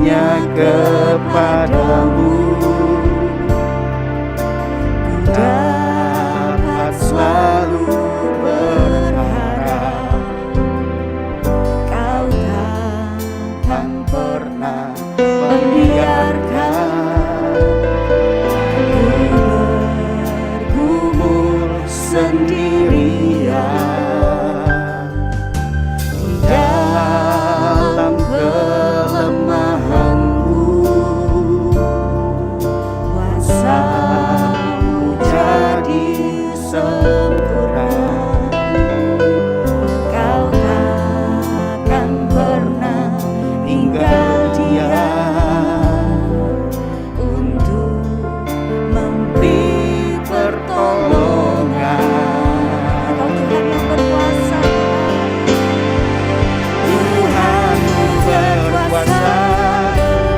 hanya kepadamu ku dapat selalu berharap. Kau takkan pernah membiarkan ku bergumul sendirian di dalam kelemahanku. Kuasa-Mu jadi sempurna. Kau takkan pernah tinggal diam untuk memberi pertolongan. Kau Tuhan yang berkuasa, Tuhanmu berkuasa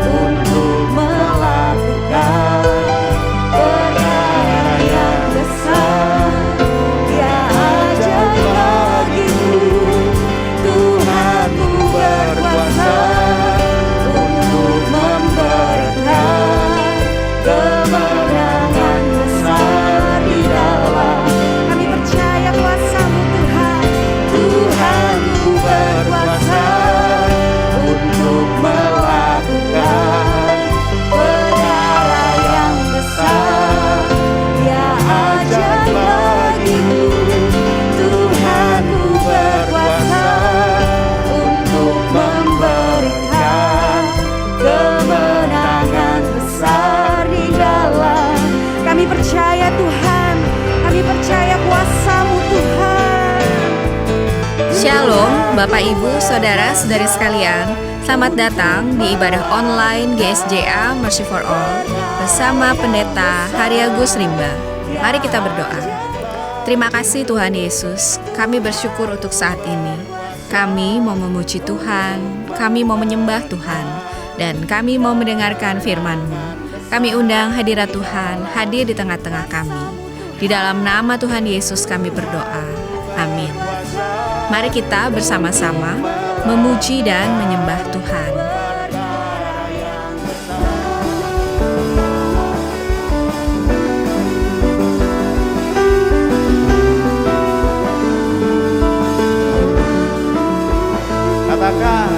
untuk melakukan perkara yang besar. Dia ajaib bagiku. Tuhanmu berkuasa untuk memberikan kemenangan besar di dalam. Kami percaya kuasa-Mu Tuhan. Tuhanmu berkuasa untuk melakukan perkara yang besar. Dia ajaib bagiku. Tuhanmu berkuasa untuk memberikan kemenangan besar di dalam. Kami percaya Tuhan, kami percaya kuasa-Mu Tuhan. Shalom Bapak Ibu Saudara-saudari sekalian. Selamat datang di ibadah online GSJA Mercy for All bersama Pendeta Hariagus Rimba. Mari kita berdoa. Terima kasih Tuhan Yesus, kami bersyukur untuk saat ini. Kami mau memuji Tuhan, kami mau menyembah Tuhan, dan kami mau mendengarkan firman-Mu. Kami undang hadirat Tuhan hadir di tengah-tengah kami. Di dalam nama Tuhan Yesus kami berdoa. Amin. Mari kita bersama-sama memuji dan menyembah Tuhan. Katakan,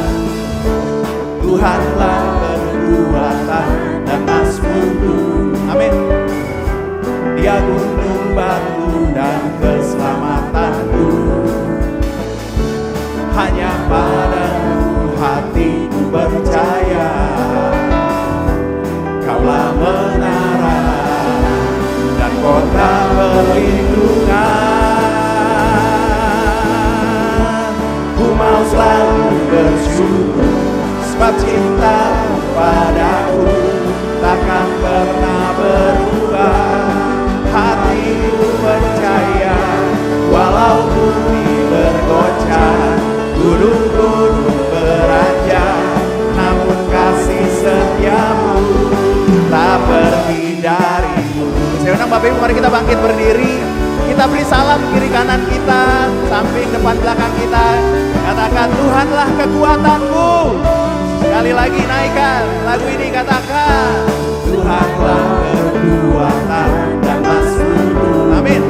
Tuhanlah kekuatan dan masmurku. Amin. Dia gunung batu dan keselamatanku. Hanya padamu hatiku percaya. Kaulah menara dan kota perlindungan. Ku mau selalu bersyukur sebab cinta-Mu padaku takkan pernah berubah. Hatiku percaya walau bumi bergoncang, gunung-gunung beranjak, namun kasih setia-Mu tak pergi darimu. Saya undang Bapak Ibu, mari kita bangkit berdiri. Kita beri salam kiri kanan kita, samping depan belakang kita. Katakan, Tuhanlah kekuatanku. Sekali lagi naikkan lagu ini, katakan, Tuhanlah kekuatan dan masmurku. Amin.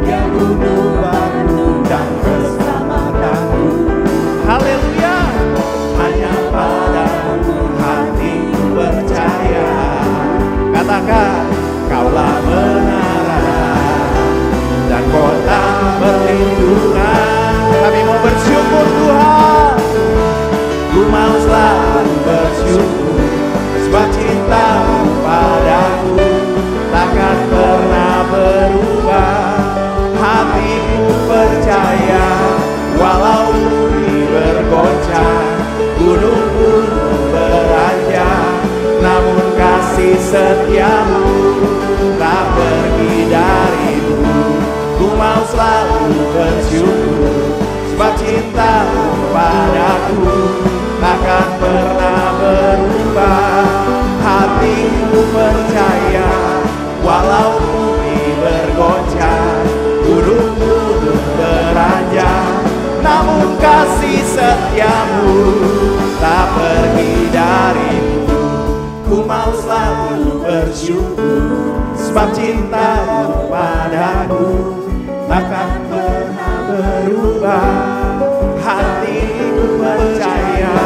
Dia gunung batu dan keselamatanku. Haleluya. Hanya padamu hatiku percaya. Katakan, Kaulah menara dan kota perlindungan. Kami mau bersyukur Tuhan. Ku mau selalu bersyukur sebab cinta-Mu padaku takkan pernah berubah. Hatiku percaya walau bumi bergoncang, gunung-gunung beranjak, namun kasih setia-Mu tak pergi darimu. Ku mau selalu bersyukur sebab cinta-Mu padaku takkan pernah berubah. Hatiku percaya walau bumi bergoncang, gunung-gunung beranjak, namun kasih setia-Mu tak pergi sebab cintamu padaku takkan pernah berubah. Hatiku percaya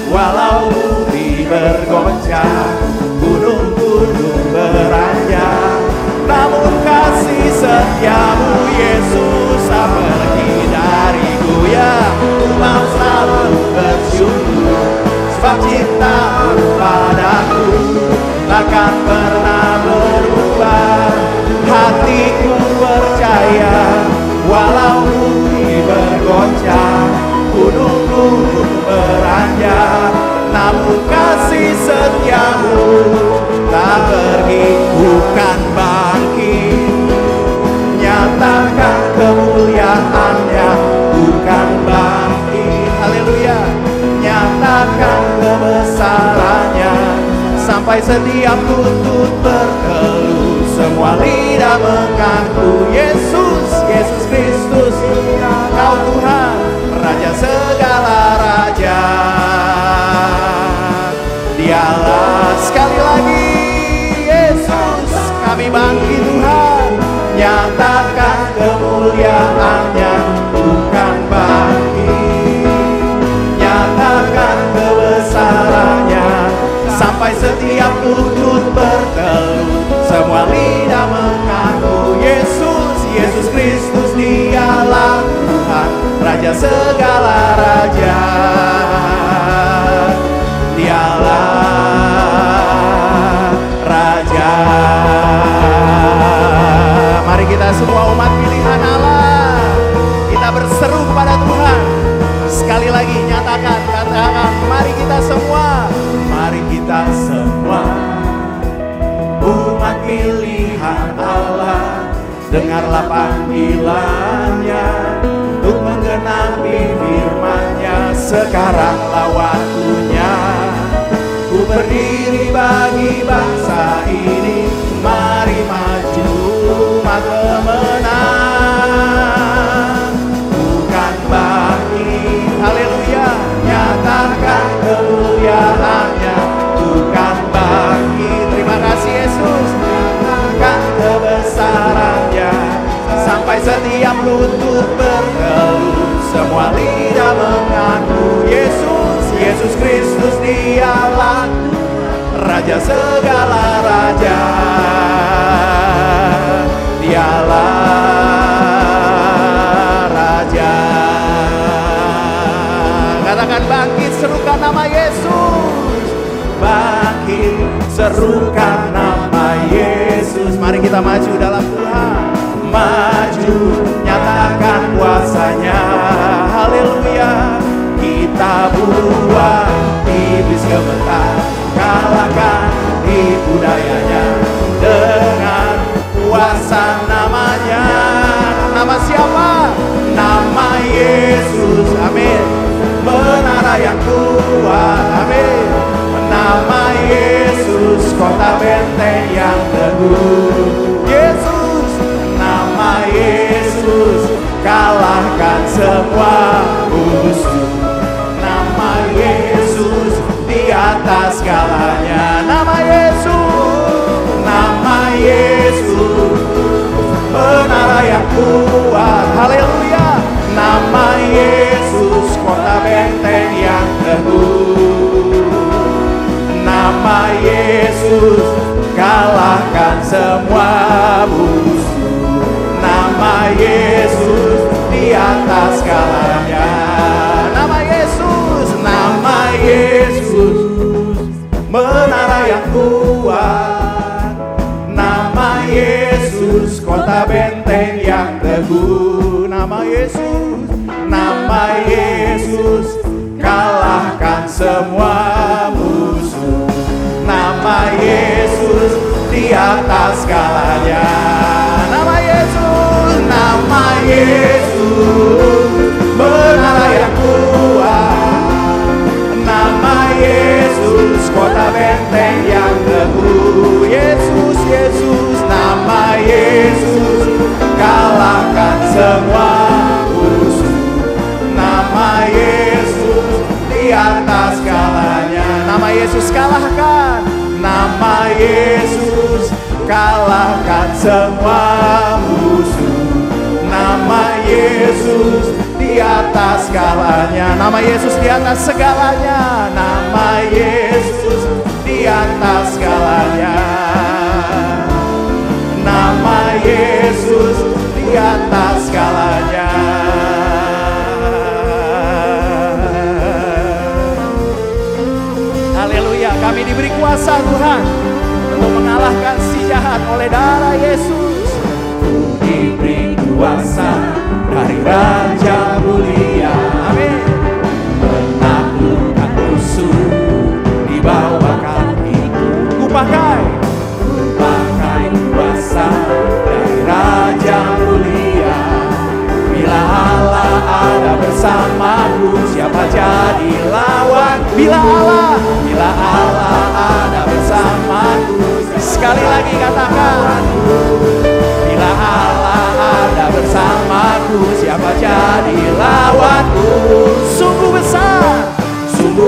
walau bumi bergoncang, gunung-gunung beranjak, namun kasih setiamu Yesus tak pergi dariku. Ya, ku mau selalu bersyukur sebab cintamu padaku takkan pernah berubah. Hatiku percaya walau bumi bergoncang, gunung-gunung beranjak, namun kasih setiamu tak pergi. Bukan bangkit, nyatakan kemuliaan-Nya. Bukan bangkit, haleluya, nyatakan kebesaran-Nya. Sampai setiap lutut bertelut, semua lidah mengaku Yesus, Yesus Kristus, Kau Tuhan, Raja segala raja. Dialah sekali lagi Yesus, kami bangkit Tuhan, nyatakan kemuliaan-Nya. Bukan bangkit, nyatakan kebesaran-Nya. Sampai setiap lutut bertelut, semua lidah mengaku Yesus, Yesus Kristus, Dialah Tuhan, Raja segala raja. Dialah Raja. Mari kita semua umat pilihan Allah, kita berseru kepada Tuhan. Sekali lagi nyatakan, katakan, mari kita semua, mari kita semua umat pilihan Allah, dengarlah panggilannya untuk menggenapi firman-Nya. Sekaranglah waktunya, ku berdiri bagi bangsa ini. Mari maju umat pemenang, bukan bangkit, haleluya, nyatakan kemuliaan-Nya. Bukan bangkit, terima kasih Yesus, nyatakan kebesaran-Nya. Sampai setiap lutut bertelut, semua lidah mengaku Yesus, Yesus Kristus, Dialah Raja segala raja. Dialah Raja. Katakan bangkit, serukan nama Yesus. Bangkit, serukan nama Yesus. Mari kita maju dalam Tuhan. Maju, nyatakan kuasa-Nya. Haleluya. Kita buang iblis gemetar, kalahkan tipu dayanya dengan kuasa namanya. Nama siapa? Nama Yesus. Amin. Menara yang kuat. Amin. Nama Yesus, kota benteng yang teguh. Yesus, nama Yesus, kalahkan semua musuh. Nama Yesus di atas segalanya. Nama Yesus, nama Yesus, menara yang kuat. Haleluya. Nama Yesus, kota benteng yang teguh. Nama Yesus, kalahkan semua musuh. Nama Yesus di atas segalanya. Nama Yesus, nama Yesus, menara yang kuat. Nama Yesus, kota benteng yang teguh. Nama Yesus, nama Yesus, kalahkan semua musuh. Nama Yesus di atas segalanya. Nama Yesus, nama Yesus, menara yang kuat. Nama Yesus, kota benteng yang teguh. Yesus, Yesus, nama Yesus, kalahkan semua musuh. Nama Yesus di atas segalanya. Nama Yesus kalahkan. Nama Yesus kalahkan semua musuh. Nama Yesus di atas segalanya. Nama Yesus di atas segalanya. Nama Yesus di atas segalanya. Nama Yesus di atas segalanya. Haleluya, kami diberi kuasa Tuhan untuk mengalahkan si jahat oleh darah Yesus. Diberi kuasa dari Raja mulia. Amin. Menaklukkan musuh di bawah kakiku. Kupakai kuasa dari Raja mulia. Bila Allah ada bersamaku, siapa jadi lawan? Bila Allah ada bersamaku. Sekali lagi katakan, bila Allah ada bersamaku, siapa jadi lawanku? Sungguh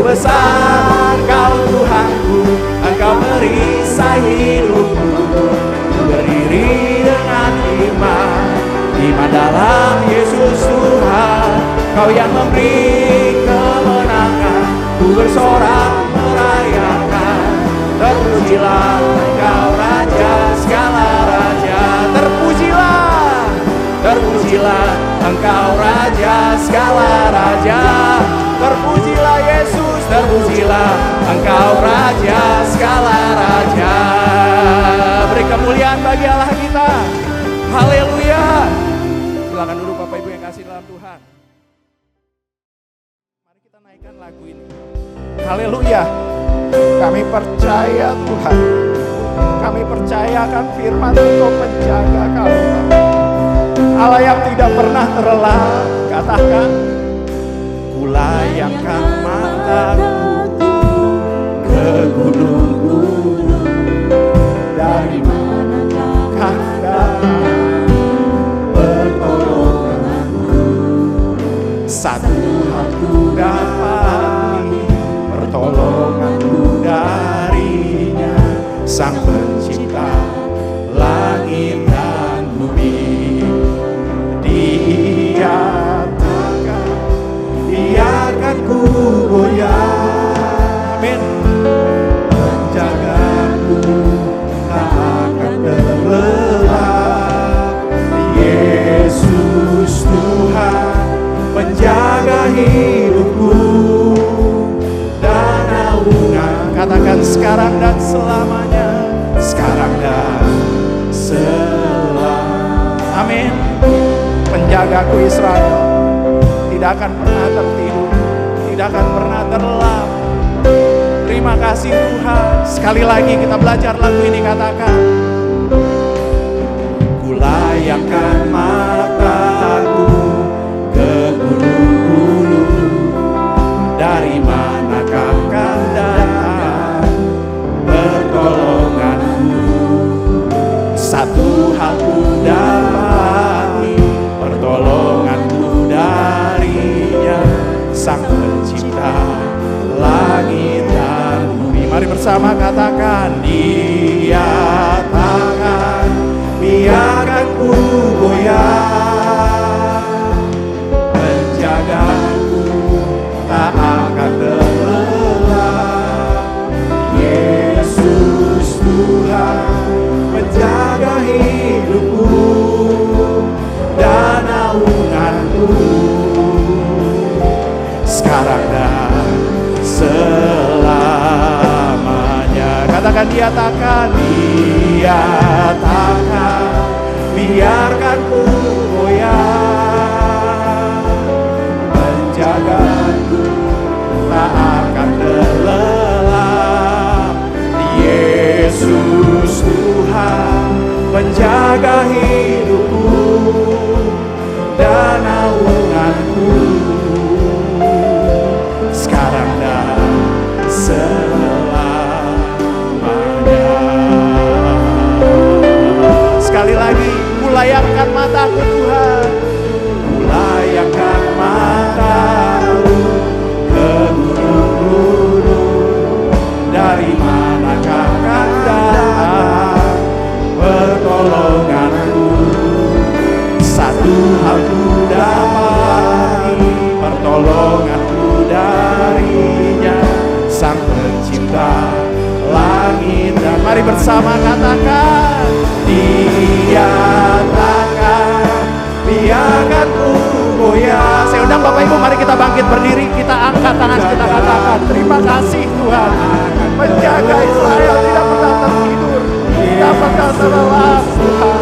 besar Kau Tuhanku, Engkau merisai hidupku. Berdiri dengan iman dalam Yesus Tuhan. Kau yang memberi kemenangan, ku bersorak merayakan. Terpujilah Engkau Raja segala raja. Terpujilah Engkau Raja segala raja. Terpujilah Yesus, terpujilah Engkau Raja segala raja. Beri kemuliaan bagi Allah kita. Haleluya. Silakan duduk Bapak Ibu yang kasih dalam Tuhan. Mari kita naikkan lagu ini. Haleluya. Kami percaya Tuhan. Kami percayakan firman untuk menjaga kami. Allah yang tidak pernah terlelap. Katakan, kulayangkan mataku ke gunung-gunung. Dari manakah datang pertolonganku? Satu hal ku dapati, pertolonganku darinya, Sang Pencipta langit dan bumi. Dia biarkan ku goyah, amin. Menjagaku tak akan terlelap. Yesus Tuhan menjaga hidupku dan naungan. Katakan sekarang dan selamanya. Sekarang dan selamanya, amin. Penjagaku Israel tidak akan pernah tertidur, tidak akan pernah terlelap. Terima kasih Tuhan. Sekali lagi kita belajar lagu ini, katakan, kulayangkan mataku ke gunung-gunung. Dari manakah akan datang pertolonganku? Satu hal ku dapati, pertolonganku darinya, Sang Pencipta langit dan bumi. Mari bersama katakan, Dia takkan biarkan ku goyah. Menjagaku tak akan terlelap. Yesus Tuhan menjaga hidupku dan naunganku sekarang dan selamanya. Katakan, Dia takkan biarkan ku goyah. Menjagaku tak akan terlelap. Yesus Tuhan menjaga hidupku dan naunganku sekarang dan selamanya. Sekali lagi, kulayangkan mataku kita bangkit berdiri, kita angkat tangan, kita katakan terima kasih Tuhan. Menjaga Israel tidak pernah tertidur, tidak pernah terlelap Tuhan.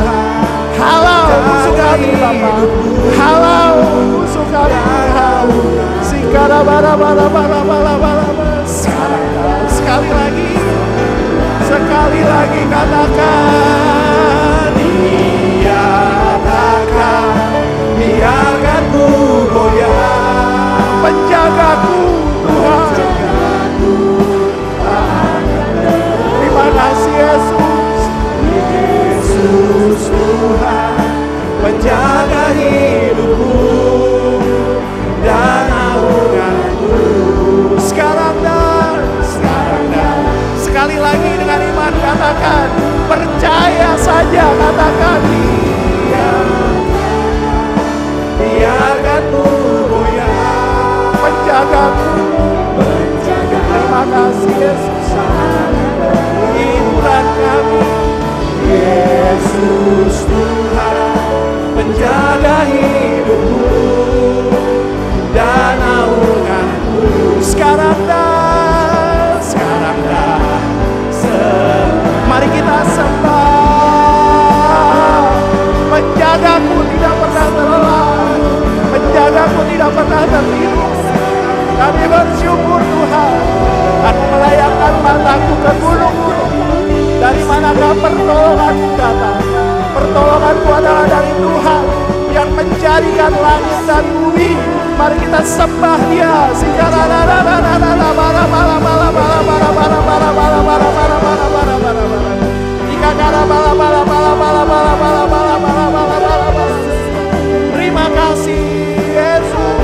Halau musuh kami Bapa, halau musuh kami Tuhan. Sikara bara bara bara bara bara. Sekali lagi katakan, biarkanmu goyah, penjagaku Tuhan. Terima kasih Yesus, Yesus Tuhan, menjaga hidupku dan naunganku. Sekarang dan sekali lagi dengan iman katakan, percaya saja, katakan biarkanmu goyah, penjagaku. Terima kasih Yesus, hiburan kami. Yesus Tuhan, penjaga hidupku dan naunganku. Sekarang dah, mari kita sembah. Menjagaku tidak pernah terlelap, menjagaku tidak pernah tertidur. Kami bersyukur Tuhan. Aku melayangkan mataku ke gunung-gunung. Dari manakah pertolonganku datang? Pertolonganku adalah dari Tuhan yang menjadikan langit dan bumi. Mari kita sembah Dia. Terima kasih Yesus.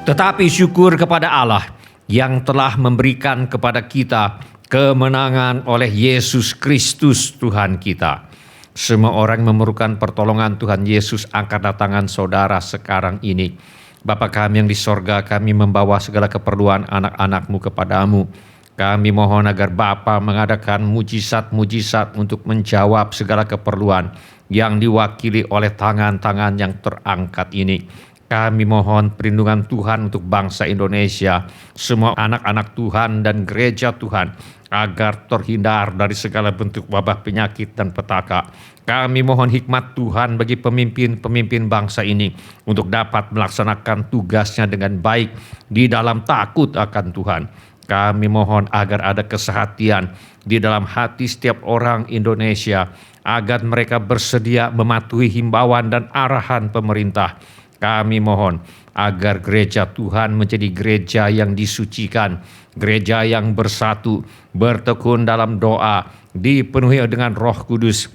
Tetapi syukur kepada Allah yang telah memberikan kepada kita kemenangan oleh Yesus Kristus Tuhan kita. Semua orang memerlukan pertolongan Tuhan Yesus, angkat tangan saudara sekarang ini. Bapa kami yang di sorga, kami membawa segala keperluan anak-anak-Mu kepadamu. Kami mohon agar Bapa mengadakan mujizat-mujizat untuk menjawab segala keperluan yang diwakili oleh tangan-tangan yang terangkat ini. Kami mohon perlindungan Tuhan untuk bangsa Indonesia, semua anak-anak Tuhan dan gereja Tuhan, agar terhindar dari segala bentuk wabah penyakit dan petaka. Kami mohon hikmat Tuhan bagi pemimpin-pemimpin bangsa ini untuk dapat melaksanakan tugasnya dengan baik di dalam takut akan Tuhan. Kami mohon agar ada kesehatian di dalam hati setiap orang Indonesia, agar mereka bersedia mematuhi himbauan dan arahan pemerintah. Kami mohon agar gereja Tuhan menjadi gereja yang disucikan, gereja yang bersatu, bertekun dalam doa, dipenuhi dengan Roh Kudus,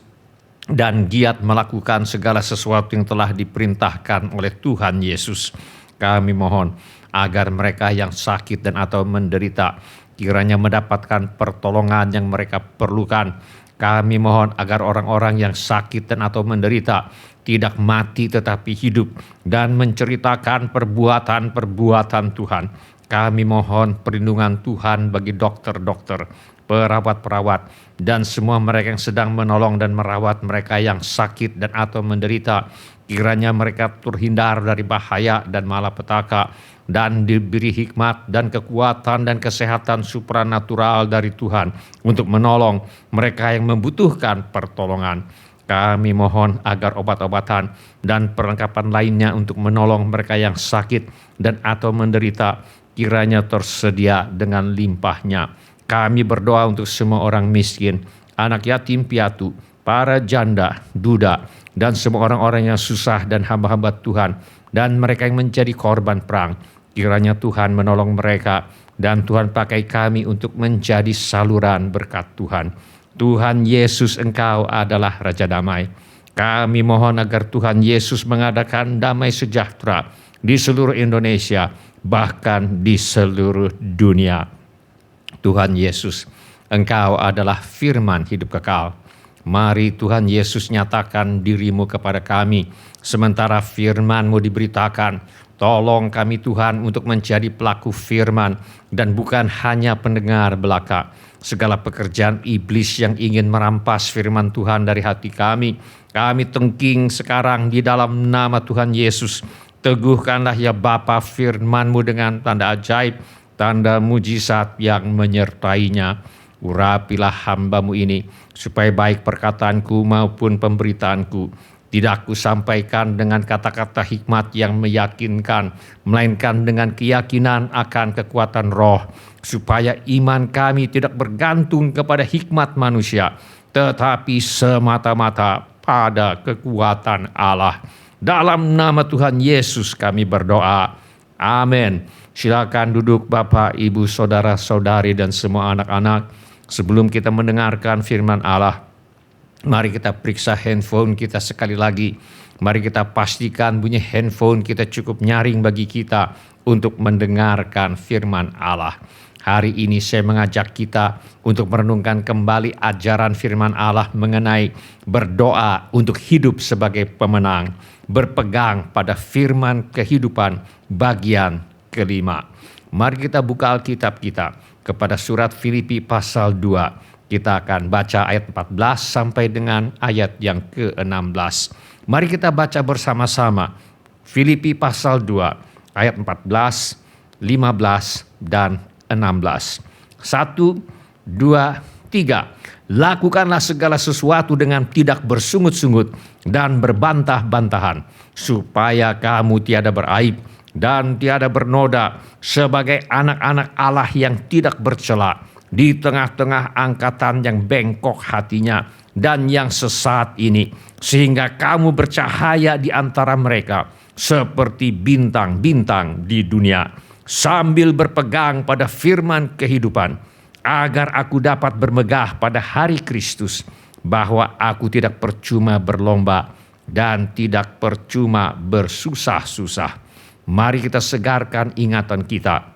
dan giat melakukan segala sesuatu yang telah diperintahkan oleh Tuhan Yesus. Kami mohon agar mereka yang sakit dan atau menderita kiranya mendapatkan pertolongan yang mereka perlukan. Kami mohon agar orang-orang yang sakit dan atau menderita tidak mati tetapi hidup dan menceritakan perbuatan-perbuatan Tuhan. Kami mohon perlindungan Tuhan bagi dokter-dokter, perawat-perawat, dan semua mereka yang sedang menolong dan merawat mereka yang sakit dan atau menderita. Kiranya mereka terhindar dari bahaya dan malapetaka dan diberi hikmat dan kekuatan dan kesehatan supranatural dari Tuhan untuk menolong mereka yang membutuhkan pertolongan. Kami mohon agar obat-obatan dan perlengkapan lainnya untuk menolong mereka yang sakit dan atau menderita kiranya tersedia dengan limpahnya. Kami berdoa untuk semua orang miskin, anak yatim piatu, para janda, duda, dan semua orang-orang yang susah dan hamba-hamba Tuhan, dan mereka yang menjadi korban perang. Kiranya Tuhan menolong mereka, dan Tuhan pakai kami untuk menjadi saluran berkat Tuhan. Tuhan Yesus, Engkau adalah Raja Damai. Kami mohon agar Tuhan Yesus mengadakan damai sejahtera di seluruh Indonesia, bahkan di seluruh dunia. Tuhan Yesus, Engkau adalah firman hidup kekal. Mari Tuhan Yesus nyatakan diri-Mu kepada kami. Sementara firman-Mu diberitakan, tolong kami Tuhan untuk menjadi pelaku firman dan bukan hanya pendengar belaka. segala pekerjaan iblis yang ingin merampas firman Tuhan dari hati kami. Kami tengking sekarang di dalam nama Tuhan Yesus. Teguhkanlah ya Bapa firman-Mu dengan tanda ajaib, tanda mujizat yang menyertainya. Urapilah hamba-Mu ini, supaya baik perkataanku maupun pemberitaanku tidak aku sampaikan dengan kata-kata hikmat yang meyakinkan, melainkan dengan keyakinan akan kekuatan roh, supaya iman kami tidak bergantung kepada hikmat manusia, tetapi semata-mata pada kekuatan Allah. Dalam nama Tuhan Yesus kami berdoa. Amin. Silakan duduk Bapak, Ibu, Saudara-saudari dan semua anak-anak. Sebelum kita mendengarkan firman Allah, mari kita periksa handphone kita sekali lagi. Mari kita pastikan bunyi handphone kita cukup nyaring bagi kita untuk mendengarkan firman Allah. Hari ini saya mengajak kita untuk merenungkan kembali ajaran firman Allah mengenai berdoa untuk hidup sebagai pemenang, berpegang pada firman kehidupan bagian kelima. Mari kita buka Alkitab kita kepada surat Filipi pasal 2. Kita akan baca ayat 14 sampai dengan ayat yang ke-16. Mari kita baca bersama-sama. Filipi pasal 2 ayat 14, 15 dan 16. 1, 2, 3. Lakukanlah segala sesuatu dengan tidak bersungut-sungut dan berbantah-bantahan, supaya kamu tiada beraib dan tiada bernoda sebagai anak-anak Allah yang tidak bercela di tengah-tengah angkatan yang bengkok hatinya dan yang sesat ini, sehingga kamu bercahaya di antara mereka seperti bintang-bintang di dunia, sambil berpegang pada firman kehidupan, agar aku dapat bermegah pada hari Kristus, bahwa aku tidak percuma berlomba dan tidak percuma bersusah-susah. Mari kita segarkan ingatan kita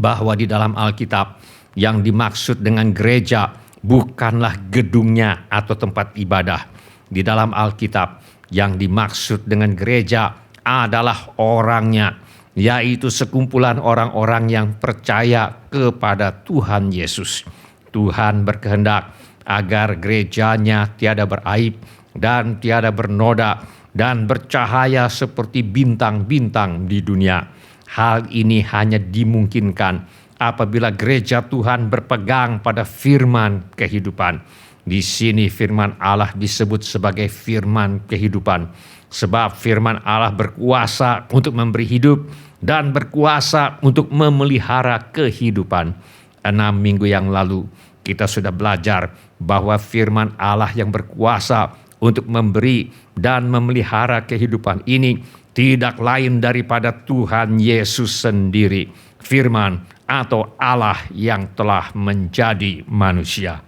bahwa di dalam Alkitab yang dimaksud dengan gereja bukanlah gedungnya atau tempat ibadah. Di dalam Alkitab yang dimaksud dengan gereja adalah orangnya, yaitu sekumpulan orang-orang yang percaya kepada Tuhan Yesus. Tuhan berkehendak agar gerejanya tiada beraib dan tiada bernoda dan bercahaya seperti bintang-bintang di dunia. Hal ini hanya dimungkinkan apabila gereja Tuhan berpegang pada firman kehidupan. Di sini firman Allah disebut sebagai firman kehidupan, sebab firman Allah berkuasa untuk memberi hidup dan berkuasa untuk memelihara kehidupan. 6 minggu yang lalu kita sudah belajar bahwa firman Allah yang berkuasa untuk memberi dan memelihara kehidupan ini tidak lain daripada Tuhan Yesus sendiri, firman atau Allah yang telah menjadi manusia.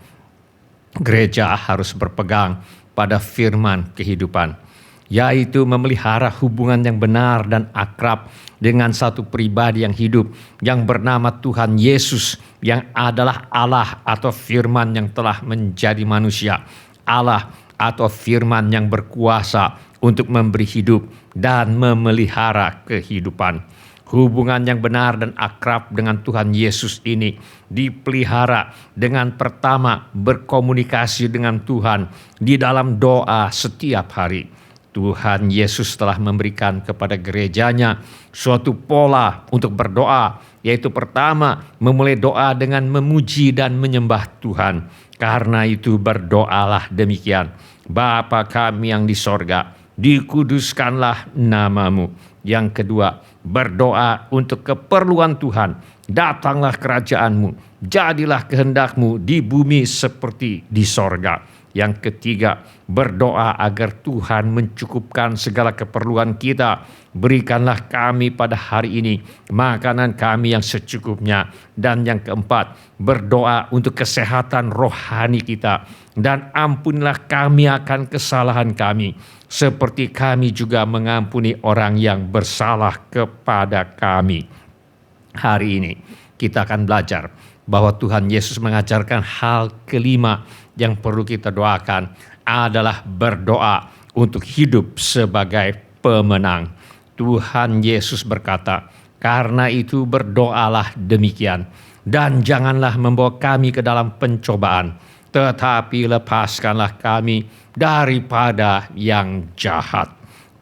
Gereja harus berpegang pada firman kehidupan, yaitu memelihara hubungan yang benar dan akrab dengan satu pribadi yang hidup yang bernama Tuhan Yesus, yang adalah Allah atau firman yang telah menjadi manusia, Allah atau firman yang berkuasa untuk memberi hidup dan memelihara kehidupan. Hubungan yang benar dan akrab dengan Tuhan Yesus ini dipelihara dengan pertama berkomunikasi dengan Tuhan di dalam doa setiap hari. Tuhan Yesus telah memberikan kepada gerejanya suatu pola untuk berdoa, yaitu pertama memulai doa dengan memuji dan menyembah Tuhan. Karena itu berdoalah demikian: Bapa kami yang di sorga, dikuduskanlah namamu. Yang kedua, berdoa untuk keperluan Tuhan. Datanglah kerajaanmu, jadilah kehendakmu di bumi seperti di sorga. Yang ketiga, berdoa agar Tuhan mencukupkan segala keperluan kita. Berikanlah kami pada hari ini makanan kami yang secukupnya. Dan yang keempat, berdoa untuk kesehatan rohani kita. Dan ampunilah kami akan kesalahan kami, seperti kami juga mengampuni orang yang bersalah kepada kami. Hari ini kita akan belajar bahwa Tuhan Yesus mengajarkan hal kelima yang perlu kita doakan adalah berdoa untuk hidup sebagai pemenang. Tuhan Yesus berkata, karena itu berdoalah demikian: dan janganlah membawa kami ke dalam pencobaan, tetapi lepaskanlah kami daripada yang jahat.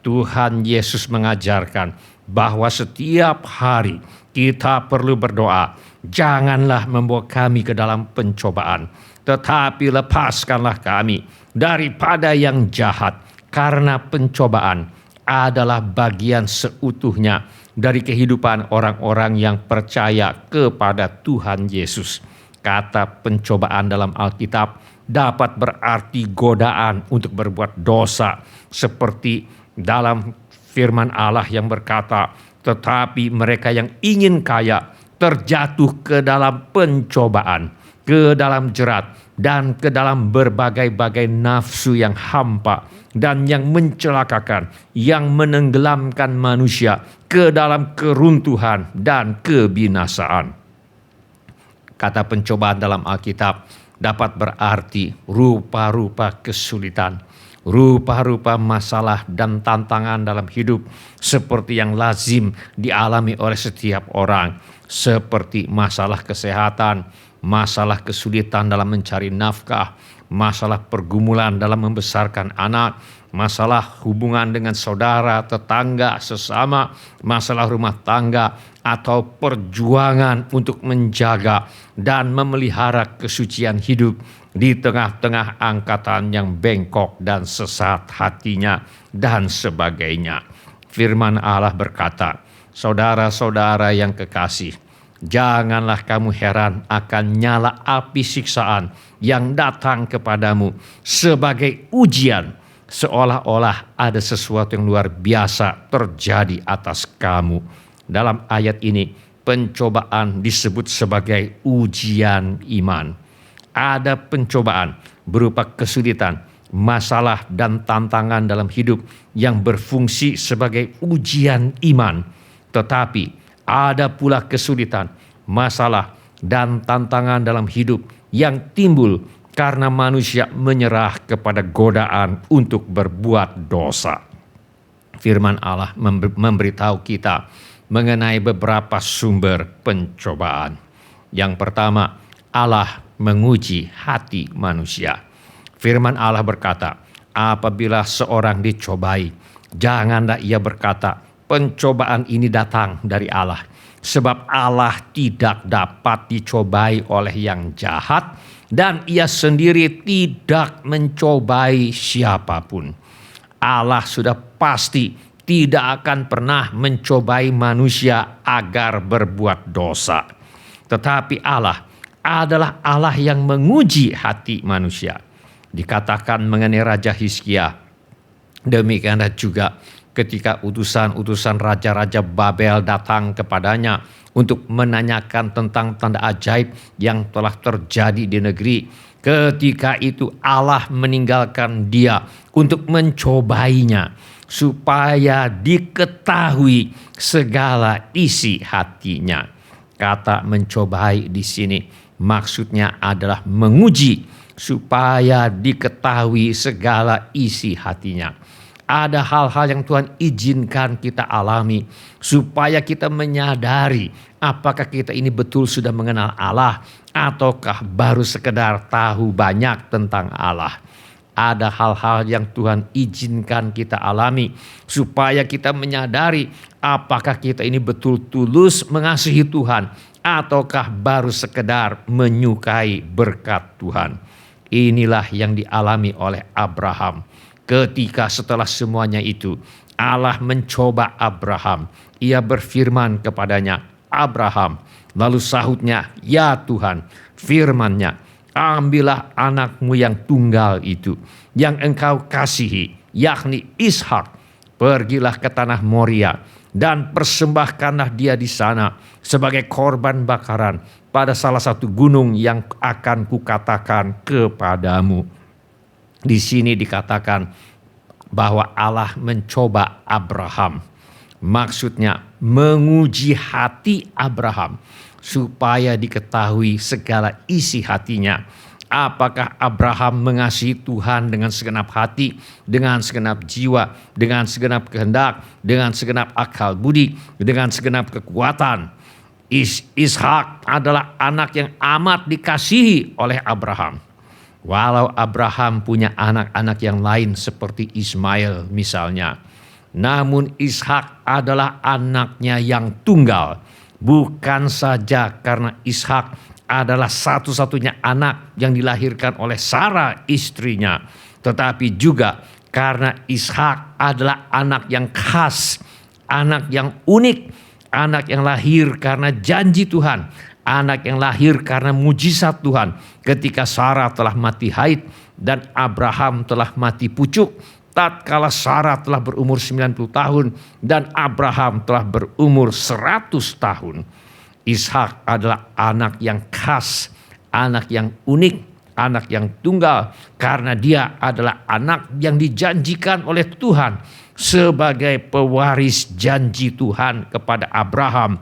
Tuhan Yesus mengajarkan bahwa setiap hari kita perlu berdoa, janganlah membawa kami ke dalam pencobaan, tetapi lepaskanlah kami daripada yang jahat, karena pencobaan adalah bagian seutuhnya dari kehidupan orang-orang yang percaya kepada Tuhan Yesus. Kata pencobaan dalam Alkitab dapat berarti godaan untuk berbuat dosa, seperti dalam firman Allah yang berkata, tetapi mereka yang ingin kaya terjatuh ke dalam pencobaan, ke dalam jerat, dan ke dalam berbagai-bagai nafsu yang hampa dan yang mencelakakan, yang menenggelamkan manusia ke dalam keruntuhan dan kebinasaan. Kata pencobaan dalam Alkitab dapat berarti rupa-rupa kesulitan, rupa-rupa masalah dan tantangan dalam hidup seperti yang lazim dialami oleh setiap orang, seperti masalah kesehatan, masalah kesulitan dalam mencari nafkah, masalah pergumulan dalam membesarkan anak, masalah hubungan dengan saudara, tetangga, sesama, masalah rumah tangga, atau perjuangan untuk menjaga dan memelihara kesucian hidup di tengah-tengah angkatan yang bengkok dan sesat hatinya, dan sebagainya. Firman Allah berkata, saudara-saudara yang kekasih, janganlah kamu heran akan nyala api siksaan yang datang kepadamu sebagai ujian, seolah-olah ada sesuatu yang luar biasa terjadi atas kamu. Dalam ayat ini, pencobaan disebut sebagai ujian iman. Ada pencobaan berupa kesulitan, masalah, dan tantangan dalam hidup yang berfungsi sebagai ujian iman. Tetapi ada pula kesulitan, masalah, dan tantangan dalam hidup yang timbul karena manusia menyerah kepada godaan untuk berbuat dosa. Firman Allah memberitahu kita mengenai beberapa sumber pencobaan. Yang pertama, Allah menguji hati manusia. Firman Allah berkata, apabila seorang dicobai, janganlah ia berkata, pencobaan ini datang dari Allah. Sebab Allah tidak dapat dicobai oleh yang jahat, dan ia sendiri tidak mencobai siapapun. Allah sudah pasti tidak akan pernah mencobai manusia agar berbuat dosa. Tetapi Allah adalah Allah yang menguji hati manusia. Dikatakan mengenai Raja Hizkia, demikianlah juga ketika utusan-utusan raja-raja Babel datang kepadanya untuk menanyakan tentang tanda ajaib yang telah terjadi di negeri. Ketika itu Allah meninggalkan dia untuk mencobainya, supaya diketahui segala isi hatinya. Kata mencobai di sini maksudnya adalah menguji, supaya diketahui segala isi hatinya. Ada hal-hal yang Tuhan izinkan kita alami supaya kita menyadari apakah kita ini betul sudah mengenal Allah ataukah baru sekedar tahu banyak tentang Allah. Ada hal-hal yang Tuhan izinkan kita alami supaya kita menyadari apakah kita ini betul tulus mengasihi Tuhan ataukah baru sekedar menyukai berkat Tuhan. Inilah yang dialami oleh Abraham. Ketika setelah semuanya itu Allah mencoba Abraham, ia berfirman kepadanya, Abraham. Lalu sahutnya, ya Tuhan, firman-Nya, ambillah anakmu yang tunggal itu, yang engkau kasihi, yakni Ishak. Pergilah ke tanah Moria dan persembahkanlah dia di sana sebagai korban bakaran pada salah satu gunung yang akan kukatakan kepadamu. Di sini dikatakan bahwa Allah mencoba Abraham. Maksudnya menguji hati Abraham supaya diketahui segala isi hatinya. Apakah Abraham mengasihi Tuhan dengan segenap hati, dengan segenap jiwa, dengan segenap kehendak, dengan segenap akal budi, dengan segenap kekuatan. Ishak adalah anak yang amat dikasihi oleh Abraham. Walau Abraham punya anak-anak yang lain seperti Ismail misalnya, namun Ishak adalah anaknya yang tunggal. Bukan saja karena Ishak adalah satu-satunya anak yang dilahirkan oleh Sarah istrinya, tetapi juga karena Ishak adalah anak yang khas, anak yang unik, anak yang lahir karena janji Tuhan, anak yang lahir karena mujizat Tuhan ketika Sarah telah mati haid dan Abraham telah mati pucuk. Tatkala Sarah telah berumur 90 tahun dan Abraham telah berumur 100 tahun. Ishak adalah anak yang khas, anak yang unik, anak yang tunggal, karena dia adalah anak yang dijanjikan oleh Tuhan sebagai pewaris janji Tuhan kepada Abraham,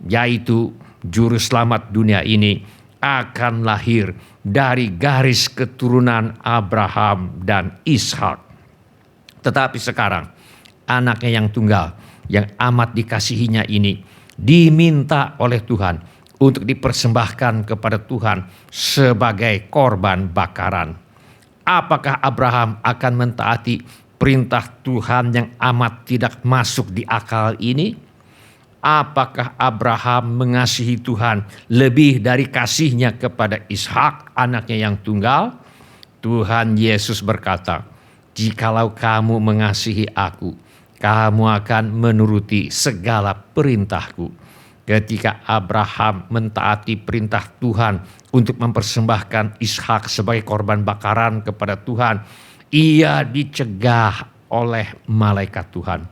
yaitu juru selamat dunia ini akan lahir dari garis keturunan Abraham dan Ishak. Tetapi sekarang anaknya yang tunggal, yang amat dikasihinya ini diminta oleh Tuhan untuk dipersembahkan kepada Tuhan sebagai korban bakaran. Apakah Abraham akan mentaati perintah Tuhan yang amat tidak masuk di akal ini? Apakah Abraham mengasihi Tuhan lebih dari kasihnya kepada Ishak, anaknya yang tunggal? Tuhan Yesus berkata, "Jikalau kamu mengasihi aku, kamu akan menuruti segala perintahku." Ketika Abraham mentaati perintah Tuhan untuk mempersembahkan Ishak sebagai korban bakaran kepada Tuhan, ia dicegah oleh malaikat Tuhan.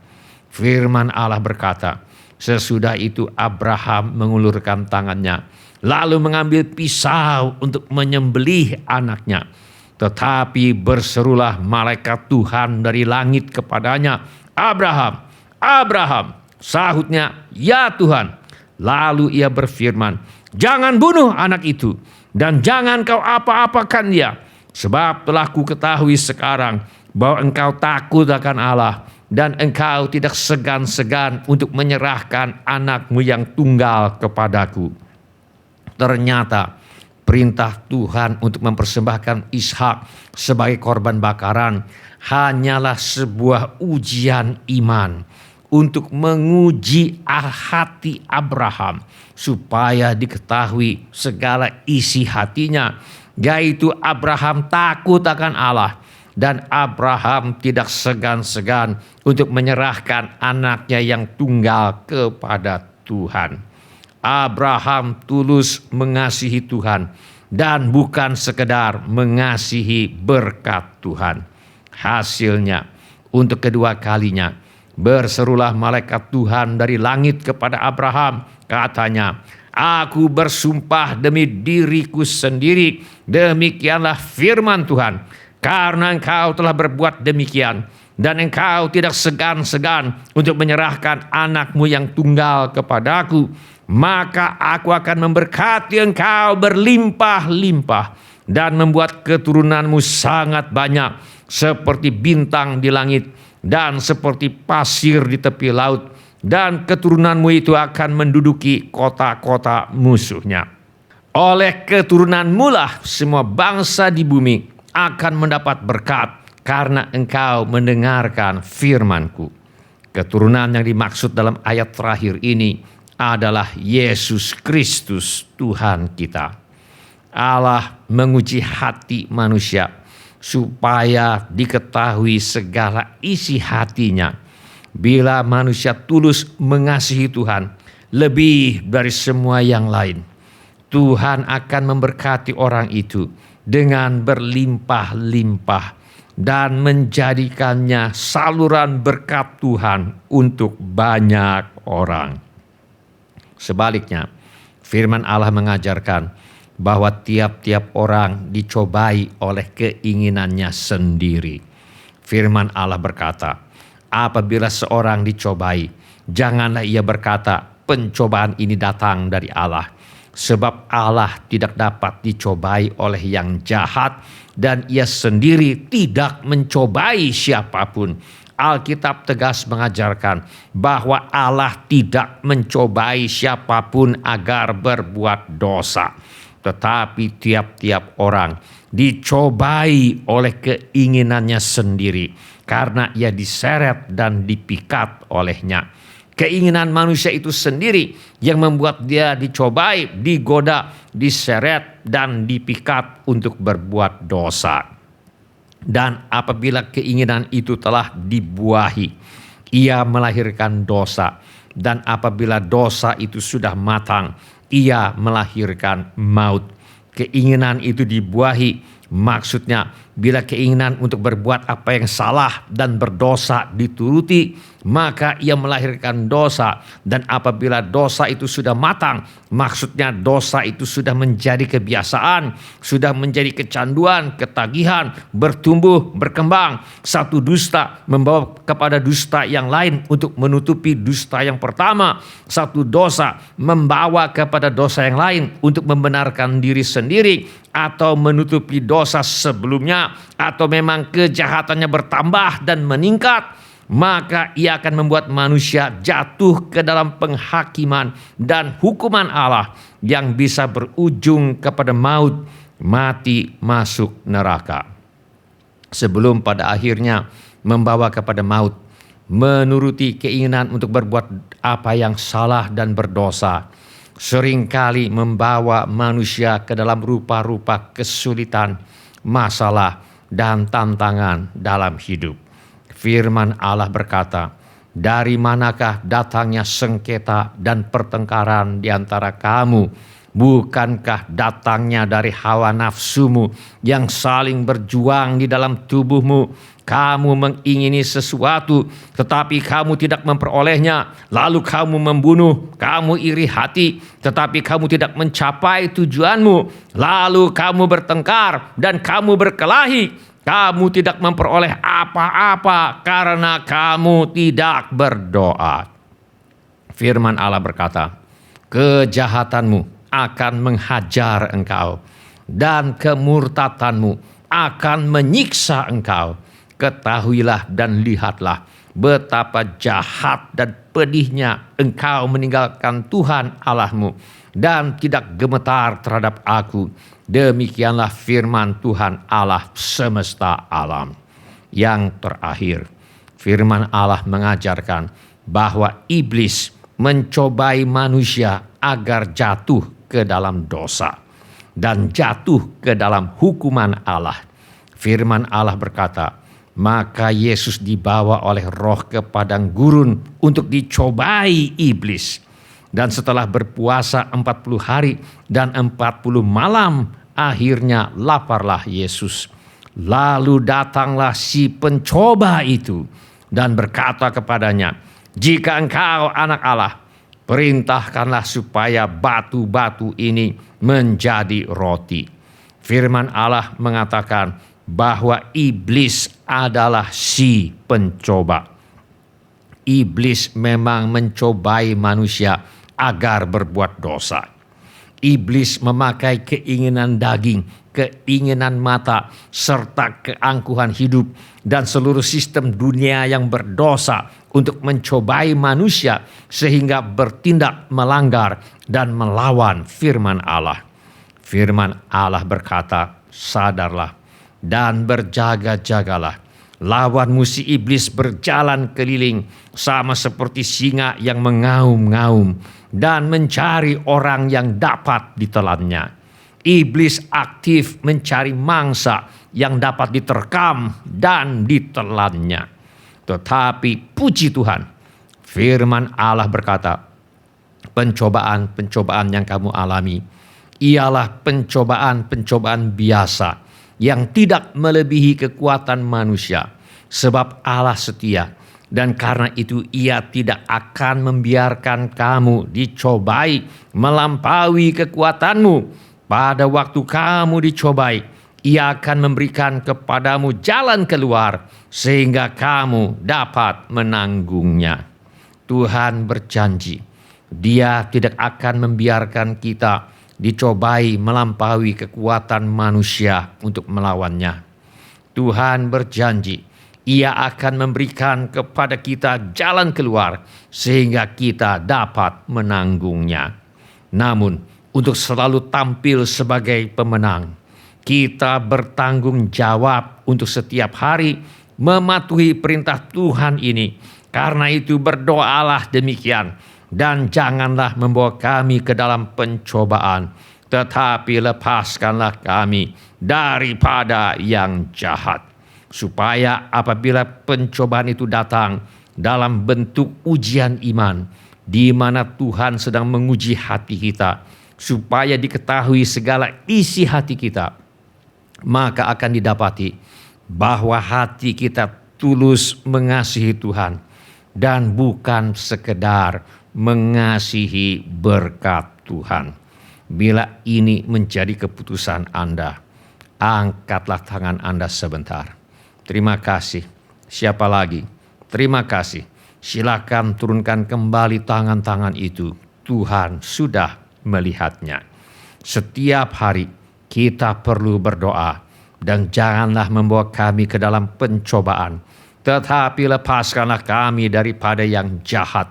Firman Allah berkata, sesudah itu Abraham mengulurkan tangannya, lalu mengambil pisau untuk menyembelih anaknya. Tetapi berserulah malaikat Tuhan dari langit kepadanya, "Abraham, Abraham." Sahutnya, "Ya Tuhan." Lalu ia berfirman, "Jangan bunuh anak itu, dan jangan kau apa-apakan dia. Sebab telah ku ketahui sekarang bahwa engkau takut akan Allah, dan engkau tidak segan-segan untuk menyerahkan anakmu yang tunggal kepadaku." Ternyata perintah Tuhan untuk mempersembahkan Ishak sebagai korban bakaran hanyalah sebuah ujian iman untuk menguji hati Abraham supaya diketahui segala isi hatinya, yaitu Abraham takut akan Allah dan Abraham tidak segan-segan untuk menyerahkan anaknya yang tunggal kepada Tuhan. Abraham tulus mengasihi Tuhan dan bukan sekedar mengasihi berkat Tuhan. Hasilnya, untuk kedua kalinya berserulah malaikat Tuhan dari langit kepada Abraham. Katanya, "Aku bersumpah demi diriku sendiri, demikianlah firman Tuhan, karena engkau telah berbuat demikian dan engkau tidak segan-segan untuk menyerahkan anakmu yang tunggal kepadaku, maka aku akan memberkati engkau berlimpah-limpah dan membuat keturunanmu sangat banyak seperti bintang di langit dan seperti pasir di tepi laut, dan keturunanmu itu akan menduduki kota-kota musuhnya. Oleh keturunanmu lah semua bangsa di bumi akan mendapat berkat karena engkau mendengarkan firmanku." Keturunan yang dimaksud dalam ayat terakhir ini adalah Yesus Kristus Tuhan kita. Allah menguji hati manusia supaya diketahui segala isi hatinya. Bila manusia tulus mengasihi Tuhan lebih dari semua yang lain, Tuhan akan memberkati orang itu dengan berlimpah-limpah dan menjadikannya saluran berkat Tuhan untuk banyak orang. Sebaliknya, firman Allah mengajarkan bahwa tiap-tiap orang dicobai oleh keinginannya sendiri. Firman Allah berkata, apabila seorang dicobai, janganlah ia berkata, "Pencobaan ini datang dari Allah." Sebab Allah tidak dapat dicobai oleh yang jahat, dan ia sendiri tidak mencobai siapapun. Alkitab tegas mengajarkan bahwa Allah tidak mencobai siapapun agar berbuat dosa. Tetapi tiap-tiap orang dicobai oleh keinginannya sendiri karena ia diseret dan dipikat olehnya. Keinginan manusia itu sendiri yang membuat dia dicobai, digoda, diseret, dan dipikat untuk berbuat dosa. Dan apabila keinginan itu telah dibuahi, ia melahirkan dosa. Dan apabila dosa itu sudah matang, ia melahirkan maut. Keinginan itu dibuahi, maksudnya bila keinginan untuk berbuat apa yang salah dan berdosa dituruti, maka ia melahirkan dosa. Dan apabila dosa itu sudah matang, maksudnya dosa itu sudah menjadi kebiasaan, sudah menjadi kecanduan, ketagihan, bertumbuh, berkembang. Satu dusta membawa kepada dusta yang lain untuk menutupi dusta yang pertama. Satu dosa membawa kepada dosa yang lain untuk membenarkan diri sendiri atau menutupi dosa sebelumnya, atau memang kejahatannya bertambah dan meningkat, maka ia akan membuat manusia jatuh ke dalam penghakiman dan hukuman Allah yang bisa berujung kepada maut, mati, masuk neraka. Sebelum pada akhirnya membawa kepada maut, menuruti keinginan untuk berbuat apa yang salah dan berdosa seringkali membawa manusia ke dalam rupa-rupa kesulitan, masalah, dan tantangan dalam hidup. Firman Allah berkata, "Dari manakah datangnya sengketa dan pertengkaran di antara kamu? Bukankah datangnya dari hawa nafsumu yang saling berjuang di dalam tubuhmu? Kamu mengingini sesuatu, tetapi kamu tidak memperolehnya. Lalu kamu membunuh, kamu iri hati, tetapi kamu tidak mencapai tujuanmu. Lalu kamu bertengkar dan kamu berkelahi. Kamu tidak memperoleh apa-apa karena kamu tidak berdoa." Firman Allah berkata, "Kejahatanmu akan menghajar engkau, dan kemurtadanmu akan menyiksa engkau. Ketahuilah dan lihatlah betapa jahat dan pedihnya engkau meninggalkan Tuhan Allahmu dan tidak gemetar terhadap aku. Demikianlah firman Tuhan Allah semesta alam." Yang terakhir, firman Allah mengajarkan bahwa iblis mencobai manusia agar jatuh ke dalam dosa dan jatuh ke dalam hukuman Allah. Firman Allah berkata, "Maka Yesus dibawa oleh Roh ke padang gurun untuk dicobai iblis. Dan setelah berpuasa 40 hari dan 40 malam, akhirnya laparlah Yesus. Lalu datanglah si pencoba itu dan berkata kepadanya, 'Jika engkau anak Allah, perintahkanlah supaya batu-batu ini menjadi roti.'" Firman Allah mengatakan bahwa iblis adalah si pencoba. Iblis memang mencobai manusia agar berbuat dosa. Iblis memakai keinginan daging, keinginan mata, serta keangkuhan hidup dan seluruh sistem dunia yang berdosa untuk mencobai manusia sehingga bertindak melanggar dan melawan firman Allah. Firman Allah berkata, "Sadarlah dan berjaga-jagalah. Lawanmu si iblis berjalan keliling sama seperti singa yang mengaum-ngaum dan mencari orang yang dapat ditelannya." Iblis aktif mencari mangsa yang dapat diterkam dan ditelannya. Tetapi puji Tuhan, firman Allah berkata, pencobaan-pencobaan yang kamu alami ialah pencobaan-pencobaan biasa yang tidak melebihi kekuatan manusia, sebab Allah setia, dan karena itu Ia tidak akan membiarkan kamu dicobai melampaui kekuatanmu. Pada waktu kamu dicobai, Ia akan memberikan kepadamu jalan keluar sehingga kamu dapat menanggungnya. Tuhan berjanji, Dia tidak akan membiarkan kita dicobai melampaui kekuatan manusia untuk melawannya. Tuhan berjanji Ia akan memberikan kepada kita jalan keluar sehingga kita dapat menanggungnya. Namun, untuk selalu tampil sebagai pemenang, kita bertanggung jawab untuk setiap hari mematuhi perintah Tuhan ini. Karena itu berdoalah demikian, dan janganlah membawa kami ke dalam pencobaan, tetapi lepaskanlah kami daripada yang jahat. Supaya apabila pencobaan itu datang dalam bentuk ujian iman, di mana Tuhan sedang menguji hati kita, supaya diketahui segala isi hati kita, maka akan didapati bahwa hati kita tulus mengasihi Tuhan dan bukan sekedar mengasihi berkat Tuhan. Bila ini menjadi keputusan Anda, angkatlah tangan Anda sebentar. Terima kasih. Siapa lagi? Terima kasih. Silakan turunkan kembali tangan-tangan itu. Tuhan sudah melihatnya. Setiap hari kita perlu berdoa, dan janganlah membawa kami ke dalam pencobaan, tetapi lepaskanlah kami daripada yang jahat.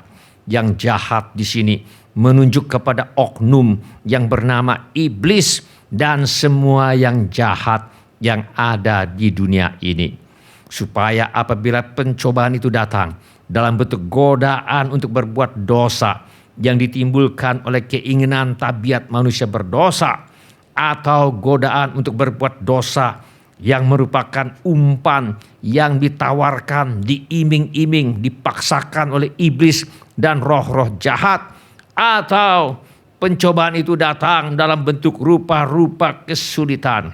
Yang jahat di sini menunjuk kepada oknum yang bernama iblis dan semua yang jahat yang ada di dunia ini. Supaya apabila pencobaan itu datang dalam bentuk godaan untuk berbuat dosa yang ditimbulkan oleh keinginan tabiat manusia berdosa, atau godaan untuk berbuat dosa yang merupakan umpan yang ditawarkan, diiming-iming, dipaksakan oleh iblis dan roh-roh jahat, atau pencobaan itu datang dalam bentuk rupa-rupa kesulitan,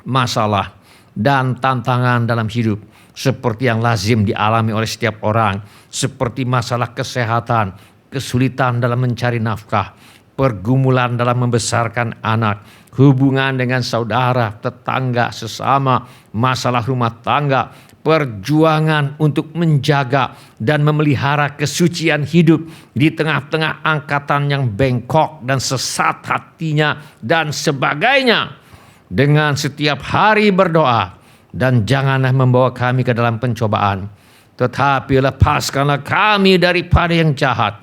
masalah, dan tantangan dalam hidup seperti yang lazim dialami oleh setiap orang, seperti masalah kesehatan, kesulitan dalam mencari nafkah, pergumulan dalam membesarkan anak, hubungan dengan saudara, tetangga, sesama, masalah rumah tangga, perjuangan untuk menjaga dan memelihara kesucian hidup di tengah-tengah angkatan yang bengkok dan sesat hatinya dan sebagainya. Dengan setiap hari berdoa, dan janganlah membawa kami ke dalam pencobaan, tetapi lepaskanlah kami daripada yang jahat.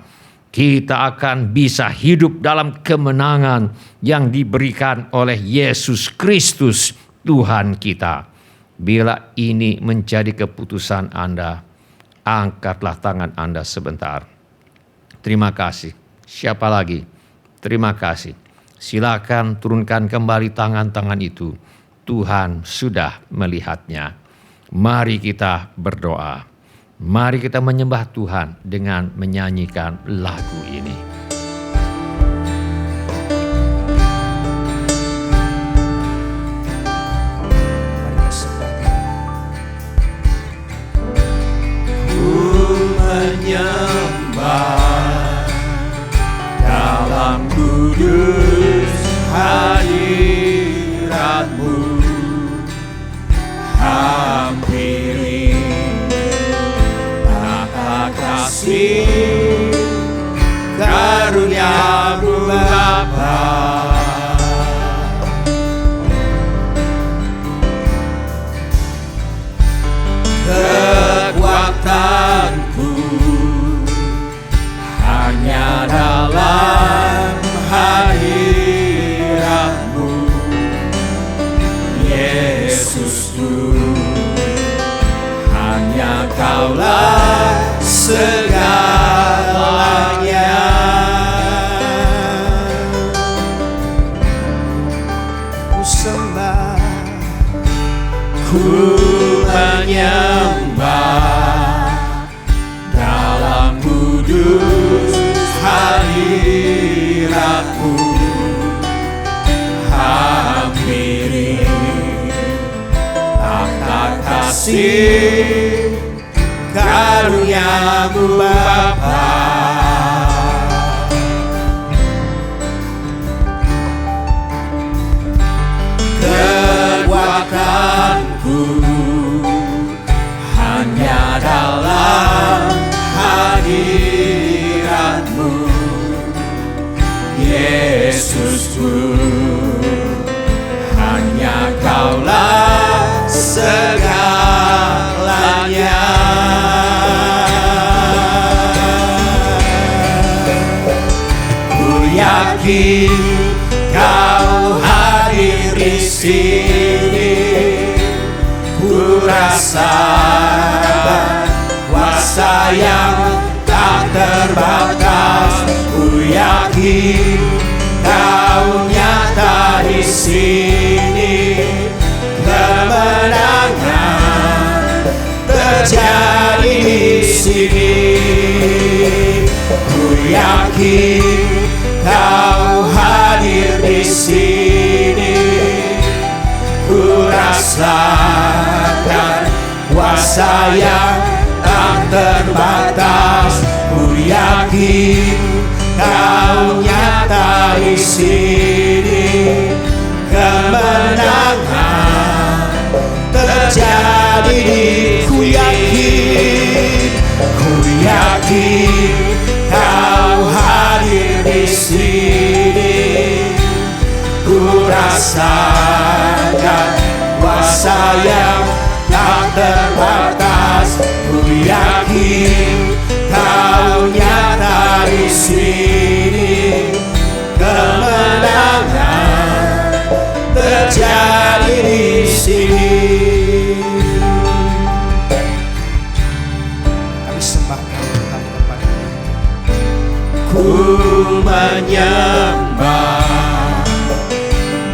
Kita akan bisa hidup dalam kemenangan yang diberikan oleh Yesus Kristus Tuhan kita. Bila ini menjadi keputusan Anda, angkatlah tangan Anda sebentar. Terima kasih. Siapa lagi? Terima kasih. Silakan turunkan kembali tangan-tangan itu. Tuhan sudah melihatnya. Mari kita berdoa. Mari kita menyembah Tuhan dengan menyanyikan lagu ini. Ku menyembah dalam kudus hadirat-Mu, hampiri tahta kasih karunia-Mu Bapa. Kekuatanku hanya dalam hadirat-Mu, Yesusku. Hanya Kaulah segalanya. Ku sembah, ku menyembah dalam kudus hadirat-Mu, hampiri tahta kasih karunia-Mu Bapa. Kekuatanku hanya dalam hadirat-Mu, Yesus. yakin Kau hadir di sini. Ku rasakan kuasa yang tak terbatas. Ku yakin Kau nyata di sini. Kemenangan terjadi di sini. Ku yakin Kau hadir di sini. Ku rasakan kuasa yang tak terbatas. Ku yakin Kau nyata di sini. Kemenangan terjadi di ku yakin Kau hadir di sini. Ku rasakan kuasa yang tak terbatas. Ku yakin Kau nyata di sini. Kemenangan terjadi di sini. Kami sembah Kau Tuhan tempat ini. Ku menyembah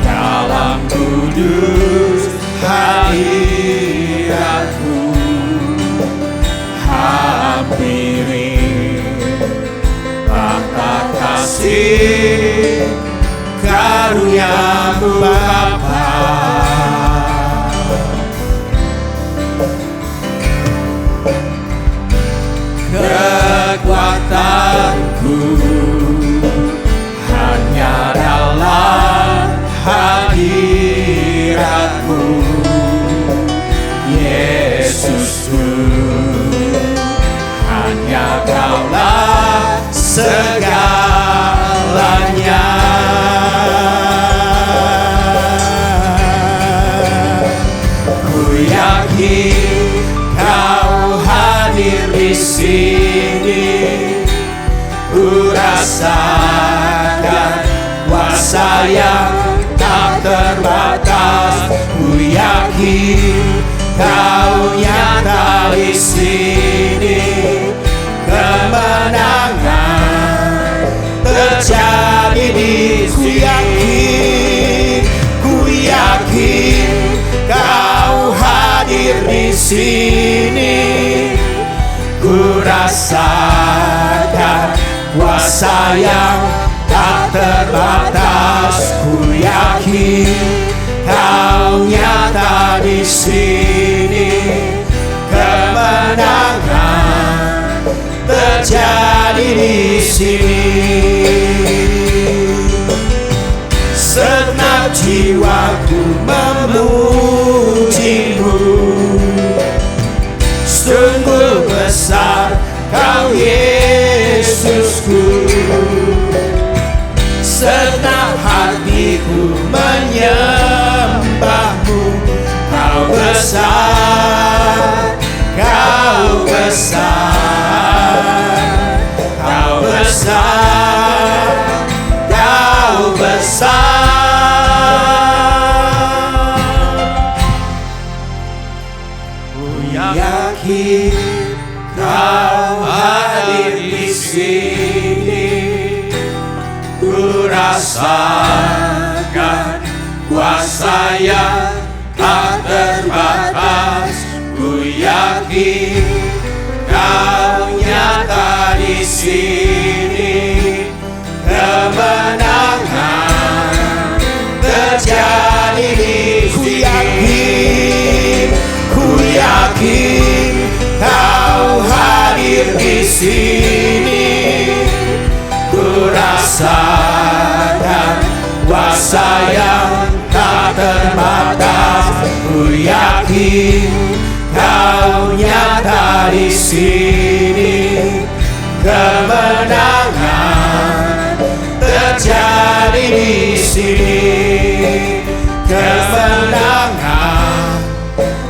dalam kudus hadirat-Mu. Hampiri tahta kasih karunia-Mu Bapa. Kekuatanku hanya dalam hadirat-Mu, Yesusku. Hanya Kaulah segalanya. Ku yakin Kau hadir di sini. Ku rasakan kuasa yang tak terbatas. Ku yakin Kau nyata di sini. Kemenangan terjadi di sini. Ku yakin Kau hadir di sini. Ku rasakan kuasa yang tak terbatas. Ku yakin Kau nyata di sini. Kemenangan terjadi di sini. Segenap jiwaku memuji-Mu. Sungguh besar Kau Yesusku. Segenap hatiku menyembah-Mu. Kau besar, Kau besar, Kau besar, Kau besar. Ku yakin Kau hadir di sini. Ku rasakan kuasa yang tak terbatas. Ku yakin Kau nyata di sini. Kemenangan terjadi di sini. Ku yakin Kau hadir di sini. Ku rasakan kuasa yang tak terbatas. Ku yakin Kau nyata di sini. Kemenangan terjadi di sini. Kemenangan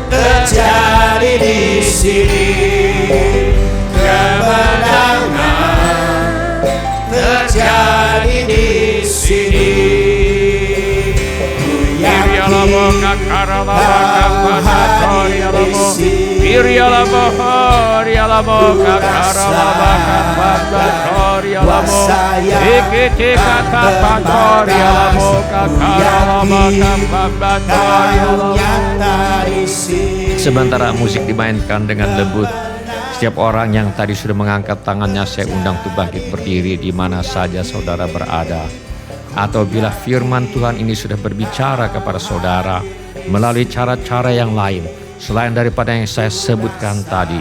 terjadi di sini. Kemenangan terjadi di sini. kakaralaba kapadatorialamo irialamo horialamo kakaralaba kapadatorialamo ikiti kakapatorialamo kakaralaba kapadatorialamo. Sementara musik dimainkan dengan lembut, setiap orang yang tadi sudah mengangkat tangannya saya undang untuk bangkit berdiri di mana saja saudara berada. Atau bila firman Tuhan ini sudah berbicara kepada saudara melalui cara-cara yang lain selain daripada yang saya sebutkan tadi,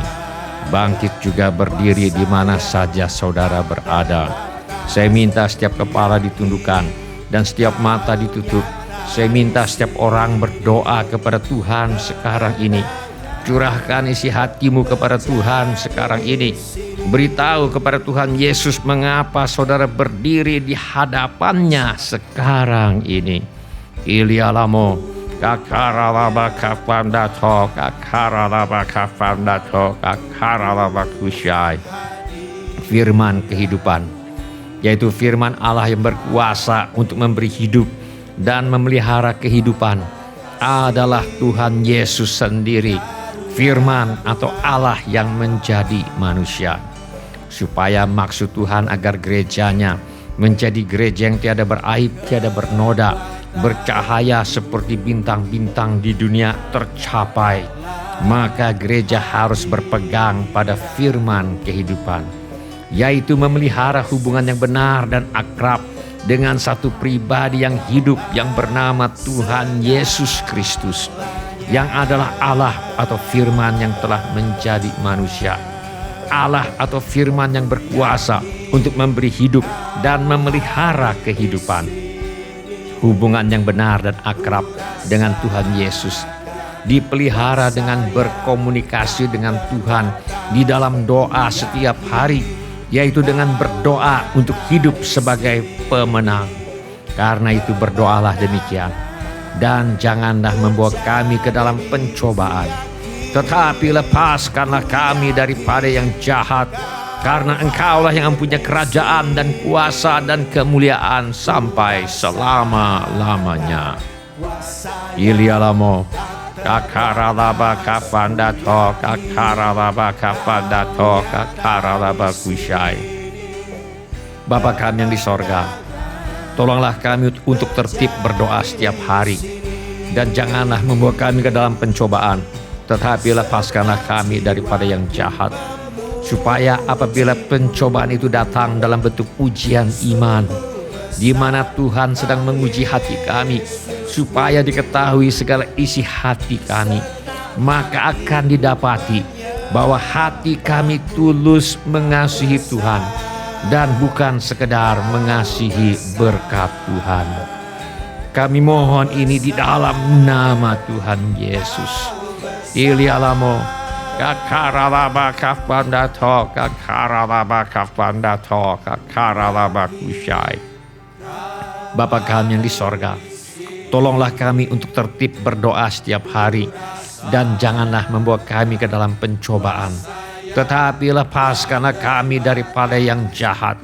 bangkit juga berdiri di mana saja saudara berada. Saya minta setiap kepala ditundukkan dan setiap mata ditutup. Saya minta setiap orang berdoa kepada Tuhan sekarang ini. Curahkan isi hatimu kepada Tuhan sekarang ini. Beritahu kepada Tuhan Yesus mengapa saudara berdiri di hadapannya sekarang ini. Ilialamo kakaralaba kapandato kakaralaba kapandato kakaralaba kusyai. Firman kehidupan, yaitu firman Allah yang berkuasa untuk memberi hidup dan memelihara kehidupan, adalah Tuhan Yesus sendiri, firman atau Allah yang menjadi manusia. Supaya maksud Tuhan agar gerejanya menjadi gereja yang tiada beraib, tiada bernoda, bercahaya seperti bintang-bintang di dunia tercapai, maka gereja harus berpegang pada firman kehidupan, yaitu memelihara hubungan yang benar dan akrab dengan satu pribadi yang hidup yang bernama Tuhan Yesus Kristus, yang adalah Allah atau firman yang telah menjadi manusia. Allah atau firman yang berkuasa untuk memberi hidup dan memelihara kehidupan. Hubungan yang benar dan akrab dengan Tuhan Yesus dipelihara dengan berkomunikasi dengan Tuhan di dalam doa setiap hari, yaitu dengan berdoa untuk hidup sebagai pemenang. Karena itu berdoalah demikian. Dan janganlah membawa kami ke dalam pencobaan, tetapi lepaskanlah kami daripada yang jahat. Karena Engkaulah yang mempunyai kerajaan dan kuasa dan kemuliaan sampai selama-lamanya. Ilialamo kakaralaba kapandato kakaralaba kapandato kakaralaba kusyai. Bapa kami yang di sorga, tolonglah kami untuk tertib berdoa setiap hari, dan janganlah membawa kami ke dalam pencobaan, tetapi lepaskanlah kami daripada yang jahat. Supaya apabila pencobaan itu datang dalam bentuk ujian iman, di mana Tuhan sedang menguji hati kami, supaya diketahui segala isi hati kami, maka akan didapati bahwa hati kami tulus mengasihi Tuhan dan bukan sekedar mengasihi berkat Tuhan. Kami mohon ini di dalam nama Tuhan Yesus. Ilialamo kakaralaba kapandato kakaralaba kapandato kakaralaba kusyai. Bapa kami yang di sorga, tolonglah kami untuk tertib berdoa setiap hari, dan janganlah membawa kami ke dalam pencobaan, tetapi lepaskanlah kami daripada yang jahat.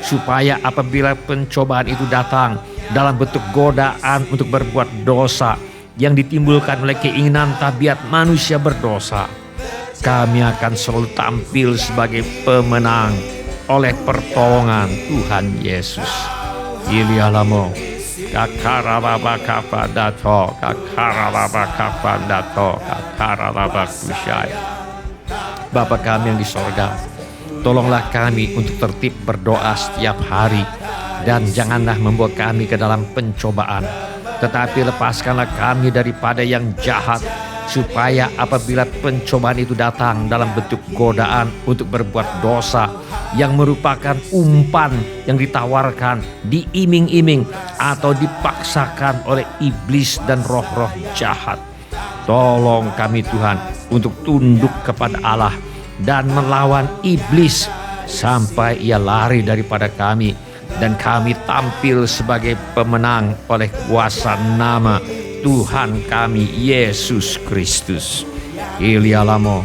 Supaya apabila pencobaan itu datang dalam bentuk godaan untuk berbuat dosa yang ditimbulkan oleh keinginan tabiat manusia berdosa, kami akan selalu tampil sebagai pemenang oleh pertolongan Tuhan Yesus. Ilialamo kakaralaba kapadato kakaralaba kapadato kakaralaba kusyai. Bapa kami yang di sorga, tolonglah kami untuk tertib berdoa setiap hari, dan janganlah membawa kami ke dalam pencobaan, tetapi lepaskanlah kami daripada yang jahat. Supaya apabila pencobaan itu datang dalam bentuk godaan untuk berbuat dosa, yang merupakan umpan yang ditawarkan, diiming-iming atau dipaksakan oleh iblis dan roh-roh jahat, tolong kami Tuhan untuk tunduk kepada Allah dan melawan iblis sampai ia lari daripada kami, dan kami tampil sebagai pemenang oleh kuasa nama Tuhan kami Yesus Kristus. Ilialamo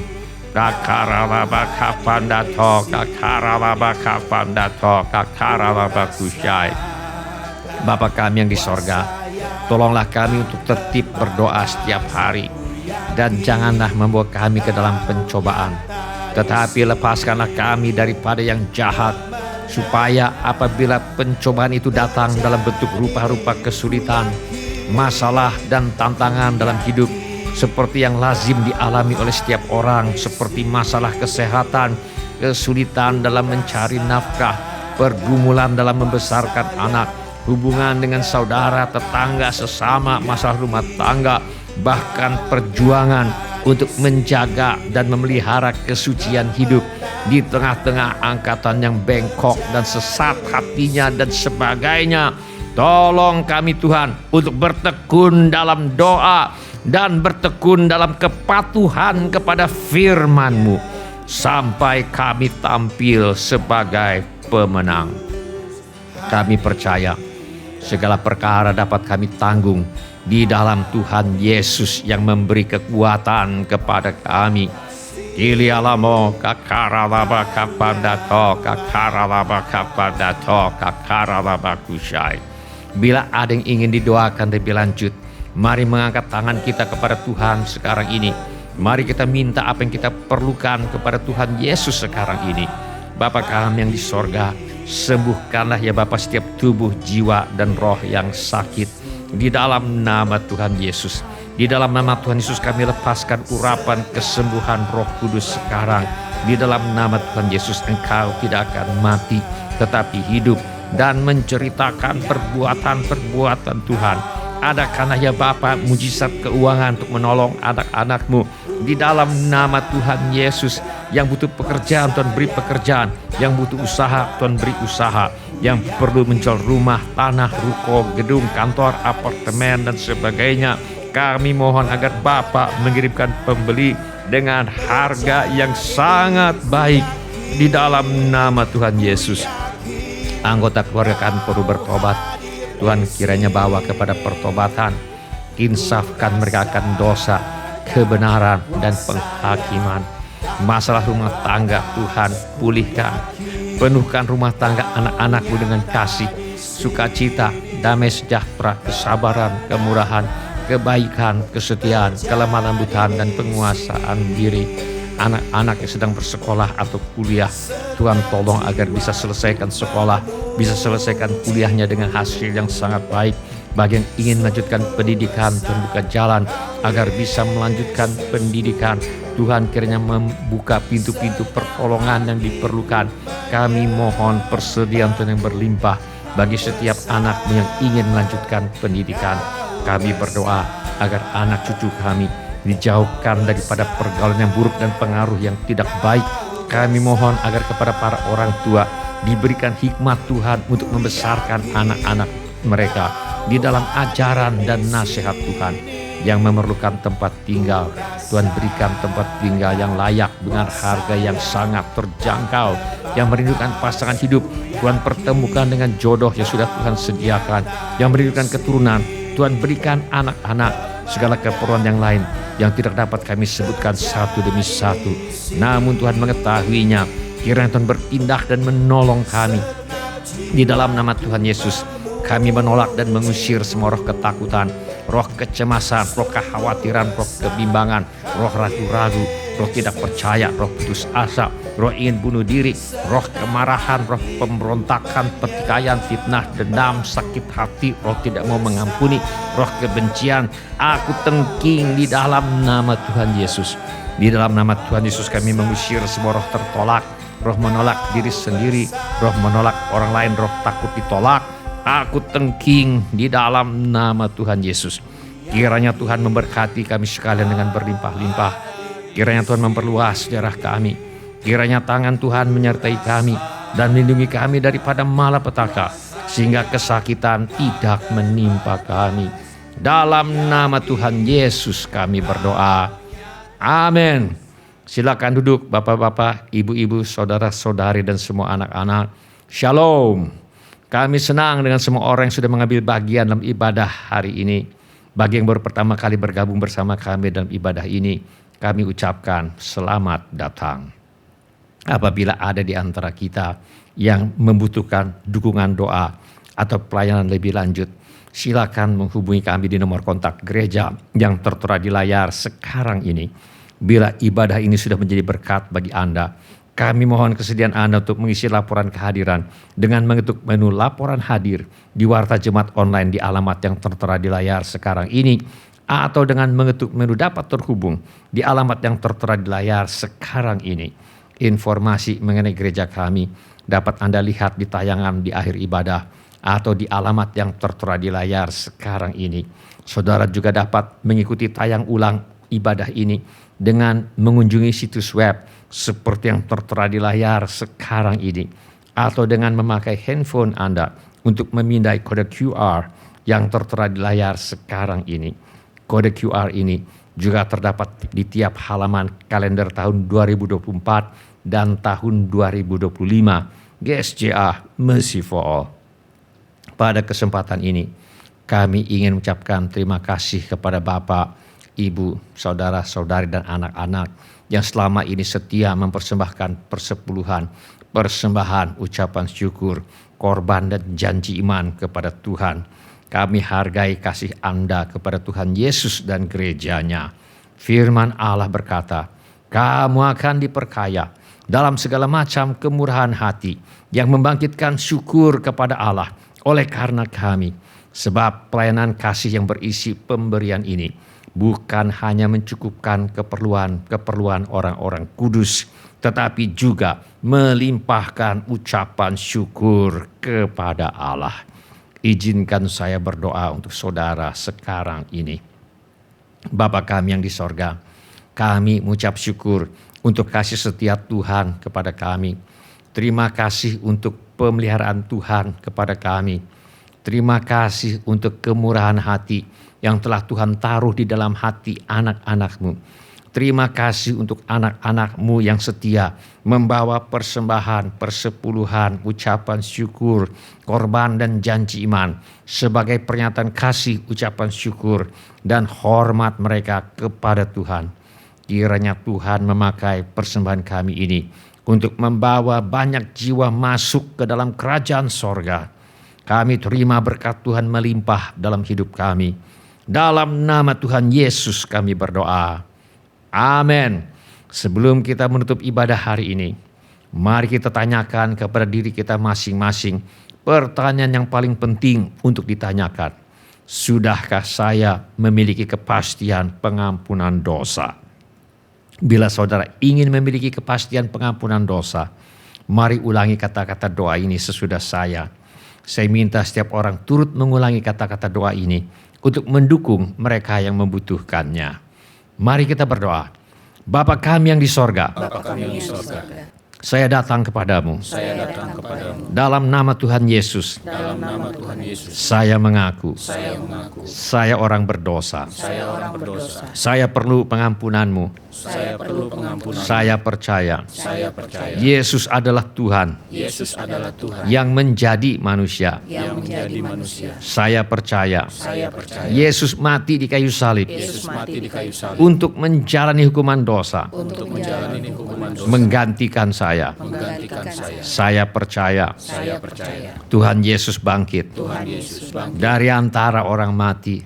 kakaralaba kapandato kakaralaba kapandato kakaralaba kusyai. Bapa kami yang di sorga, Tolonglah kami untuk tertib berdoa setiap hari. Dan janganlah membawa kami ke dalam pencobaan, tetapi lepaskanlah kami daripada yang jahat, supaya apabila pencobaan itu datang dalam bentuk rupa-rupa kesulitan, masalah dan tantangan dalam hidup, seperti yang lazim dialami oleh setiap orang, seperti masalah kesehatan, kesulitan dalam mencari nafkah, pergumulan dalam membesarkan anak, hubungan dengan saudara, tetangga, sesama, masalah rumah tangga, bahkan perjuangan untuk menjaga dan memelihara kesucian hidup di tengah-tengah angkatan yang bengkok dan sesat hatinya dan sebagainya. Tolong kami Tuhan untuk bertekun dalam doa dan bertekun dalam kepatuhan kepada firman-Mu sampai kami tampil sebagai pemenang. Kami percaya segala perkara dapat kami tanggung di dalam Tuhan Yesus yang memberi kekuatan kepada kami. Ilialamo kakaralaba kapadato kakaralaba kapadato kakaralaba kusai. Bila ada yang ingin didoakan lebih lanjut, mari mengangkat tangan kita kepada Tuhan sekarang ini. Mari kita minta apa yang kita perlukan kepada Tuhan Yesus sekarang ini. Bapa kami yang di sorga, sembuhkanlah ya Bapa setiap tubuh, jiwa, dan roh yang sakit. Di dalam nama Tuhan Yesus, di dalam nama Tuhan Yesus kami lepaskan urapan kesembuhan Roh Kudus sekarang. Di dalam nama Tuhan Yesus, Engkau tidak akan mati, tetapi hidup dan menceritakan perbuatan-perbuatan Tuhan. Ada karena ya Bapa mujizat keuangan untuk menolong anak-anak-Mu. Di dalam nama Tuhan Yesus, yang butuh pekerjaan Tuhan beri pekerjaan, yang butuh usaha Tuhan beri usaha, yang perlu menjual rumah, tanah, ruko, gedung, kantor, apartemen dan sebagainya, kami mohon agar Bapa mengirimkan pembeli dengan harga yang sangat baik di dalam nama Tuhan Yesus. Anggota keluarga kami perlu bertobat, Tuhan kiranya bawa kepada pertobatan, insafkan mereka akan dosa, kebenaran dan penghakiman. Masalah rumah tangga Tuhan pulihkan, penuhkan rumah tangga anak-anak-Mu dengan kasih, sukacita, damai sejahtera, kesabaran, kemurahan, kebaikan, kesetiaan, kelemah lembutan dan penguasaan diri. Anak-anak yang sedang bersekolah atau kuliah, Tuhan tolong agar bisa selesaikan sekolah, bisa selesaikan kuliahnya dengan hasil yang sangat baik. Bagi yang ingin melanjutkan pendidikan, Tuhan buka jalan agar bisa melanjutkan pendidikan. Tuhan kiranya membuka pintu-pintu pertolongan yang diperlukan. Kami mohon persediaan Tuhan yang berlimpah bagi setiap anak-Mu yang ingin melanjutkan pendidikan. Kami berdoa agar anak cucu kami dijauhkan daripada pergaulan yang buruk dan pengaruh yang tidak baik. Kami mohon agar kepada para orang tua diberikan hikmat Tuhan untuk membesarkan anak-anak mereka di dalam ajaran dan nasihat Tuhan. Yang memerlukan tempat tinggal, Tuhan berikan tempat tinggal yang layak dengan harga yang sangat terjangkau. Yang merindukan pasangan hidup, Tuhan pertemukan dengan jodoh yang sudah Tuhan sediakan. Yang merindukan keturunan, Tuhan berikan anak-anak. Segala keperluan yang lain yang tidak dapat kami sebutkan satu demi satu, namun Tuhan mengetahuinya. Kiranya Tuhan bertindak dan menolong kami. Di dalam nama Tuhan Yesus, kami menolak dan mengusir semua roh ketakutan, roh kecemasan, roh kekhawatiran, roh kebimbangan, roh ragu-ragu, roh tidak percaya, roh putus asa, roh ingin bunuh diri, roh kemarahan, roh pemberontakan, pertikaian, fitnah, dendam, sakit hati, roh tidak mau mengampuni, roh kebencian. Aku tengking di dalam nama Tuhan Yesus. Di dalam nama Tuhan Yesus kami mengusir semua roh tertolak, roh menolak diri sendiri, roh menolak orang lain, roh takut ditolak. Aku tengking di dalam nama Tuhan Yesus. Kiranya Tuhan memberkati kami sekalian dengan berlimpah-limpah. Kiranya Tuhan memperluas sejarah kami. Kiranya tangan Tuhan menyertai kami dan melindungi kami daripada malapetaka, sehingga kesakitan tidak menimpa kami. Dalam nama Tuhan Yesus kami berdoa. Amin. Silakan duduk bapak-bapak, ibu-ibu, saudara-saudari dan semua anak-anak. Shalom. Kami senang dengan semua orang yang sudah mengambil bagian dalam ibadah hari ini. Bagi yang baru pertama kali bergabung bersama kami dalam ibadah ini, kami ucapkan selamat datang. Apabila ada di antara kita yang membutuhkan dukungan doa atau pelayanan lebih lanjut, silakan menghubungi kami di nomor kontak gereja yang tertera di layar sekarang ini. Bila ibadah ini sudah menjadi berkat bagi Anda, kami mohon kesediaan Anda untuk mengisi laporan kehadiran dengan mengetuk menu laporan hadir di Warta Jemaat Online di alamat yang tertera di layar sekarang ini, atau dengan mengetuk menu dapat terhubung di alamat yang tertera di layar sekarang ini. Informasi mengenai gereja kami dapat Anda lihat di tayangan di akhir ibadah atau di alamat yang tertera di layar sekarang ini. Saudara juga dapat mengikuti tayang ulang ibadah ini dengan mengunjungi situs web seperti yang tertera di layar sekarang ini, atau dengan memakai handphone Anda untuk memindai kode QR yang tertera di layar sekarang ini. Kode QR ini juga terdapat di tiap halaman kalender tahun 2024 dan tahun 2025 GSJA Mercy for All. Pada kesempatan ini, kami ingin mengucapkan terima kasih kepada Bapak, Ibu, saudara-saudari dan anak-anak yang selama ini setia mempersembahkan persepuluhan, persembahan, ucapan syukur, korban dan janji iman kepada Tuhan. Kami hargai kasih Anda kepada Tuhan Yesus dan gerejanya. Firman Allah berkata, kamu akan diperkaya dalam segala macam kemurahan hati yang membangkitkan syukur kepada Allah oleh karena kami. Sebab pelayanan kasih yang berisi pemberian ini bukan hanya mencukupkan keperluan orang-orang kudus, tetapi juga melimpahkan ucapan syukur kepada Allah. Izinkan saya berdoa untuk saudara sekarang ini. Bapa kami yang di sorga, kami mengucap syukur untuk kasih setia Tuhan kepada kami. Terima kasih untuk pemeliharaan Tuhan kepada kami. Terima kasih untuk kemurahan hati yang telah Tuhan taruh di dalam hati anak-anak-Mu. Terima kasih untuk anak-anak-Mu yang setia membawa persembahan, persepuluhan, ucapan syukur, korban dan janji iman sebagai pernyataan kasih, ucapan syukur dan hormat mereka kepada Tuhan. Kiranya Tuhan memakai persembahan kami ini untuk membawa banyak jiwa masuk ke dalam kerajaan sorga. Kami terima berkat Tuhan melimpah dalam hidup kami. Dalam nama Tuhan Yesus kami berdoa. Amin. Sebelum kita menutup ibadah hari ini, mari kita tanyakan kepada diri kita masing-masing pertanyaan yang paling penting untuk ditanyakan. Sudahkah saya memiliki kepastian pengampunan dosa? Bila saudara ingin memiliki kepastian pengampunan dosa, mari ulangi kata-kata doa ini sesudah saya. Saya minta setiap orang turut mengulangi kata-kata doa ini untuk mendukung mereka yang membutuhkannya. Mari kita berdoa. Bapa kami yang di sorga, saya datang kepadamu. Dalam nama Tuhan Yesus, saya mengaku, saya orang berdosa. Saya perlu pengampunan-Mu. Saya percaya, Yesus adalah Tuhan, yang menjadi manusia. Saya percaya, Yesus mati di kayu salib, untuk menjalani hukuman dosa, menggantikan saya. Saya percaya, Tuhan Yesus bangkit dari antara orang mati.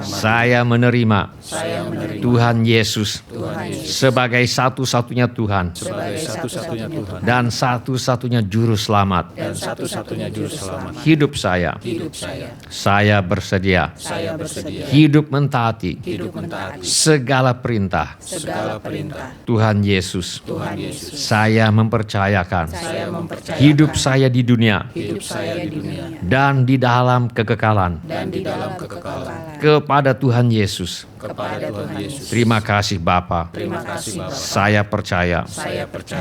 Saya menerima Tuhan Yesus sebagai satu-satunya Tuhan dan satu-satunya juru selamat hidup saya. Saya bersedia hidup mentaati segala perintah Tuhan Yesus. Saya mempercayakan hidup saya di dunia dan di dalam kekekalan kepada Tuhan Yesus. Terima kasih Bapa. Saya percaya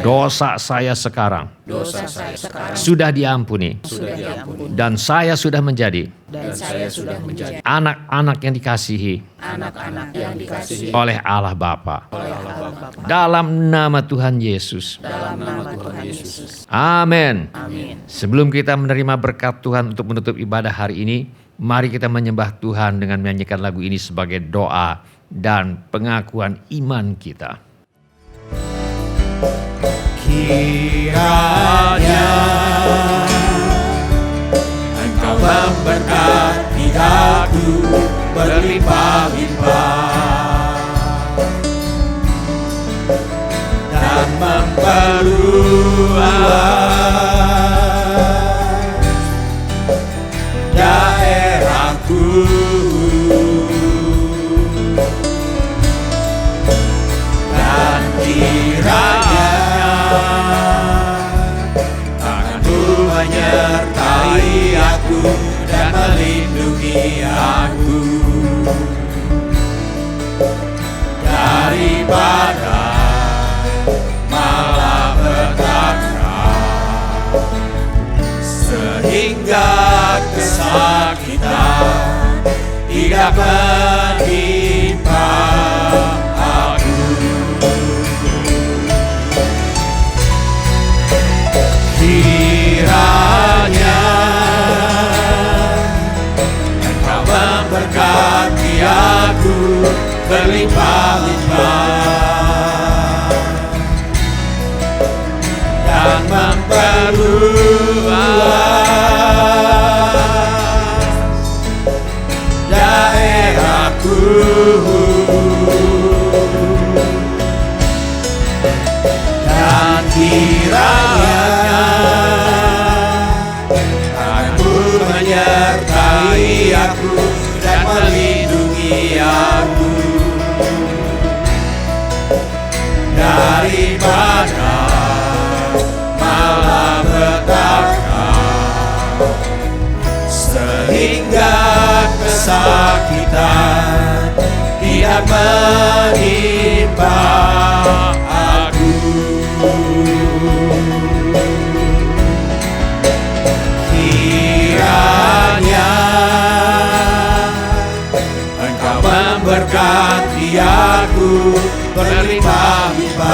dosa saya sekarang sudah diampuni dan saya sudah menjadi anak-anak yang dikasihi oleh Allah Bapa. Dalam nama Tuhan Yesus. Amin. Sebelum kita menerima berkat Tuhan untuk menutup ibadah hari ini, mari kita menyembah Tuhan dengan menyanyikan lagu ini sebagai doa dan pengakuan iman kita. Kiranya Engkau memberkati aku berlimpah-limpah dan memperluas daerahku. Dan kiranya tangan-Mu menyertai aku dan melindungi aku daripada malapetaka, sehingga kesakitan tidak menimpa aku. Kiranya Engkau memberkati aku berlimpah-limpah dan memperluas daerahku. Dan kiranya tangan-Mu menyertai aku dan melindungi aku daripada malapetaka, sehingga kesakitan tidak menimpa aku. Kiranya Engkau memberkati aku berlimpah-limpah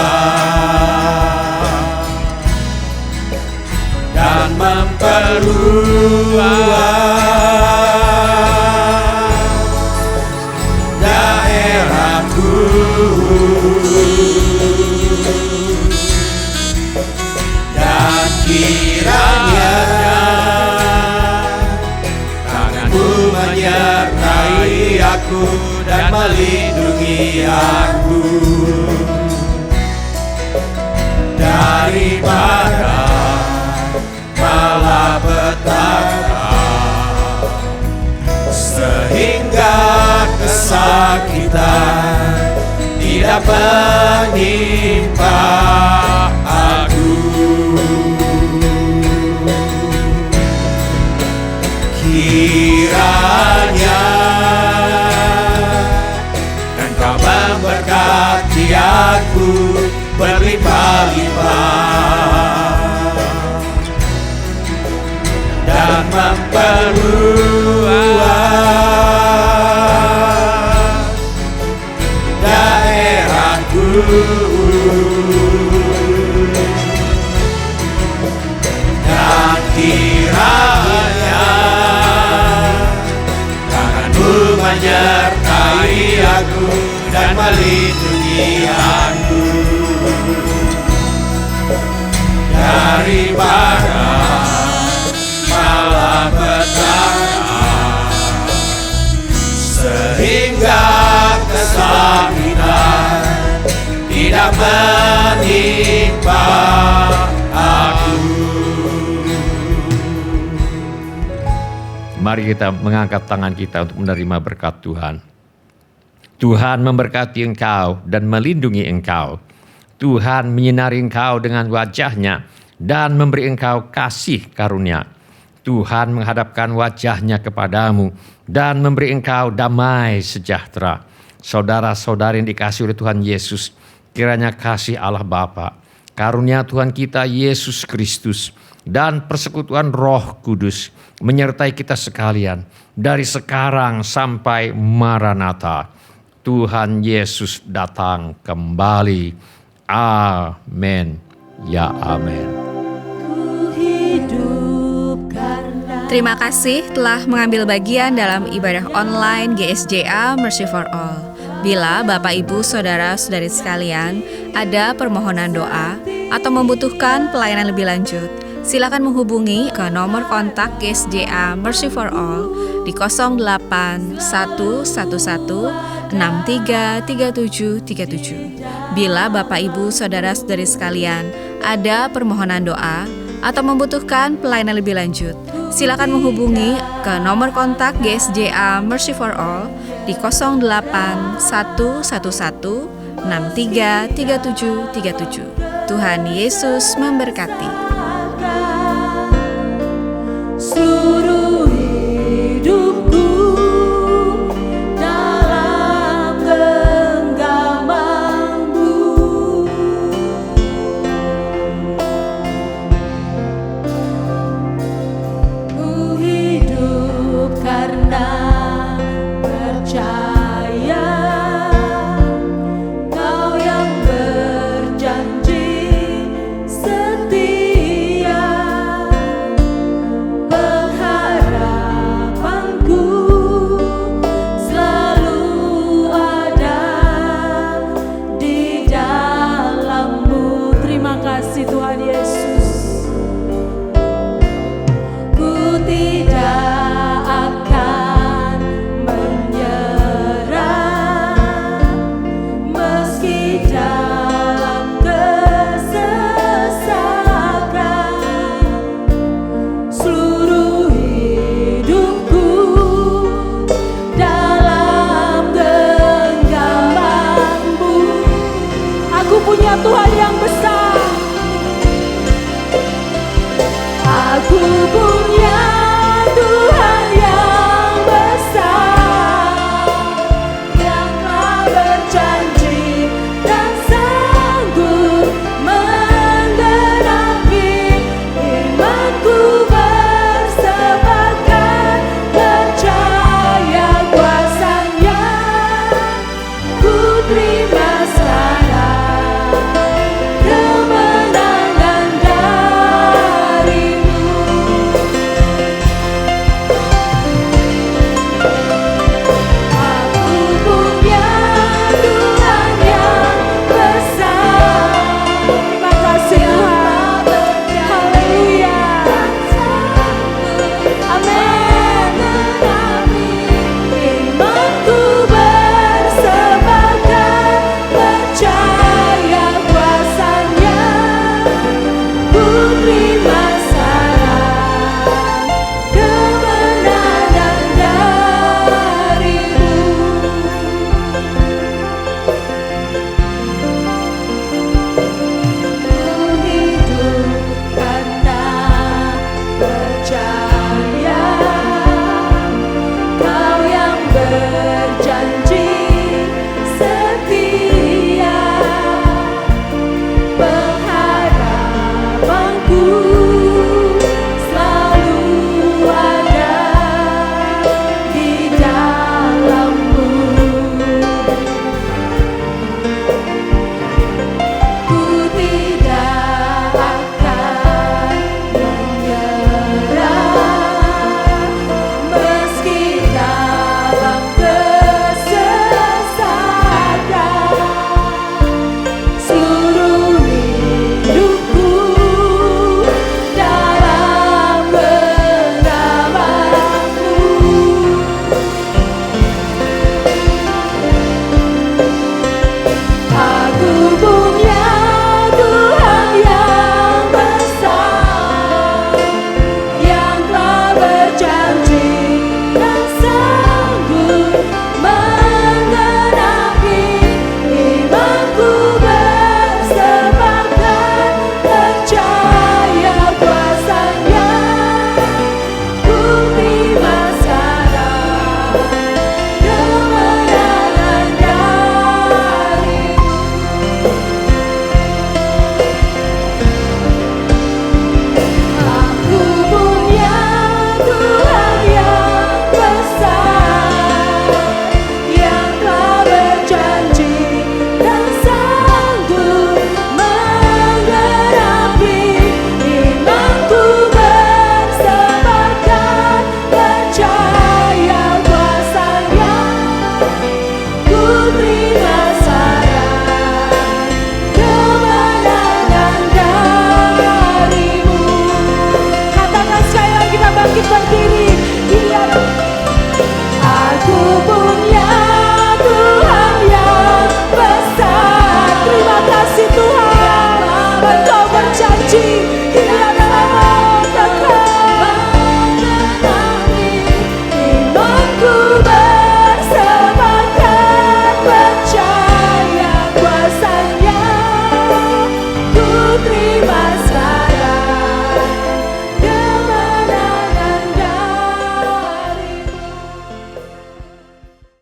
dan memperluas daerahku. Dan kiranya tangan-Mu menyertai aku dan melindungi aku daripada malapetaka, sehingga kesakitan tidak menimpa aku. Kiranya Engkau memberkati aku berlimpah-limpah dan memperluas daerahku. Dan kiranya tangan-Mu menyertai aku dan melindungi aku daripada malapetaka, sehingga kesakitan tidak menimpa aku. Mari kita mengangkat tangan kita untuk menerima berkat Tuhan. Tuhan memberkati engkau dan melindungi engkau. Tuhan menyinari engkau dengan wajah-Nya dan memberi engkau kasih karunia. Tuhan menghadapkan wajah-Nya kepadamu dan memberi engkau damai sejahtera. Saudara-saudari yang dikasihi oleh Tuhan Yesus, kiranya kasih Allah Bapa, karunia Tuhan kita Yesus Kristus, dan persekutuan Roh Kudus menyertai kita sekalian dari sekarang sampai Maranatha. Tuhan Yesus datang kembali. Amin. Ya amin. Terima kasih telah mengambil bagian dalam ibadah online GSJA Mercy for All. Bila Bapak Ibu Saudara-saudari sekalian ada permohonan doa atau membutuhkan pelayanan lebih lanjut, silakan menghubungi ke nomor kontak GSJA Mercy for All di 0811633737. Bila Bapak Ibu Saudara-saudari sekalian ada permohonan doa atau membutuhkan pelayanan lebih lanjut, silakan menghubungi ke nomor kontak GSJA Mercy for All di 0811633737. Tuhan Yesus memberkati. Seluruh hidupku dalam genggaman-Mu, ku hidup karena percaya Kau yang berjanji setia. Pengharapanku selalu ada di dalam-Mu. Terima kasih Tuhan Yesus. Ku tidak akan menyerah meski dalam kesesakan. Seluruh hidupku dalam genggaman-Mu. Aku punya Tuhan yang besar.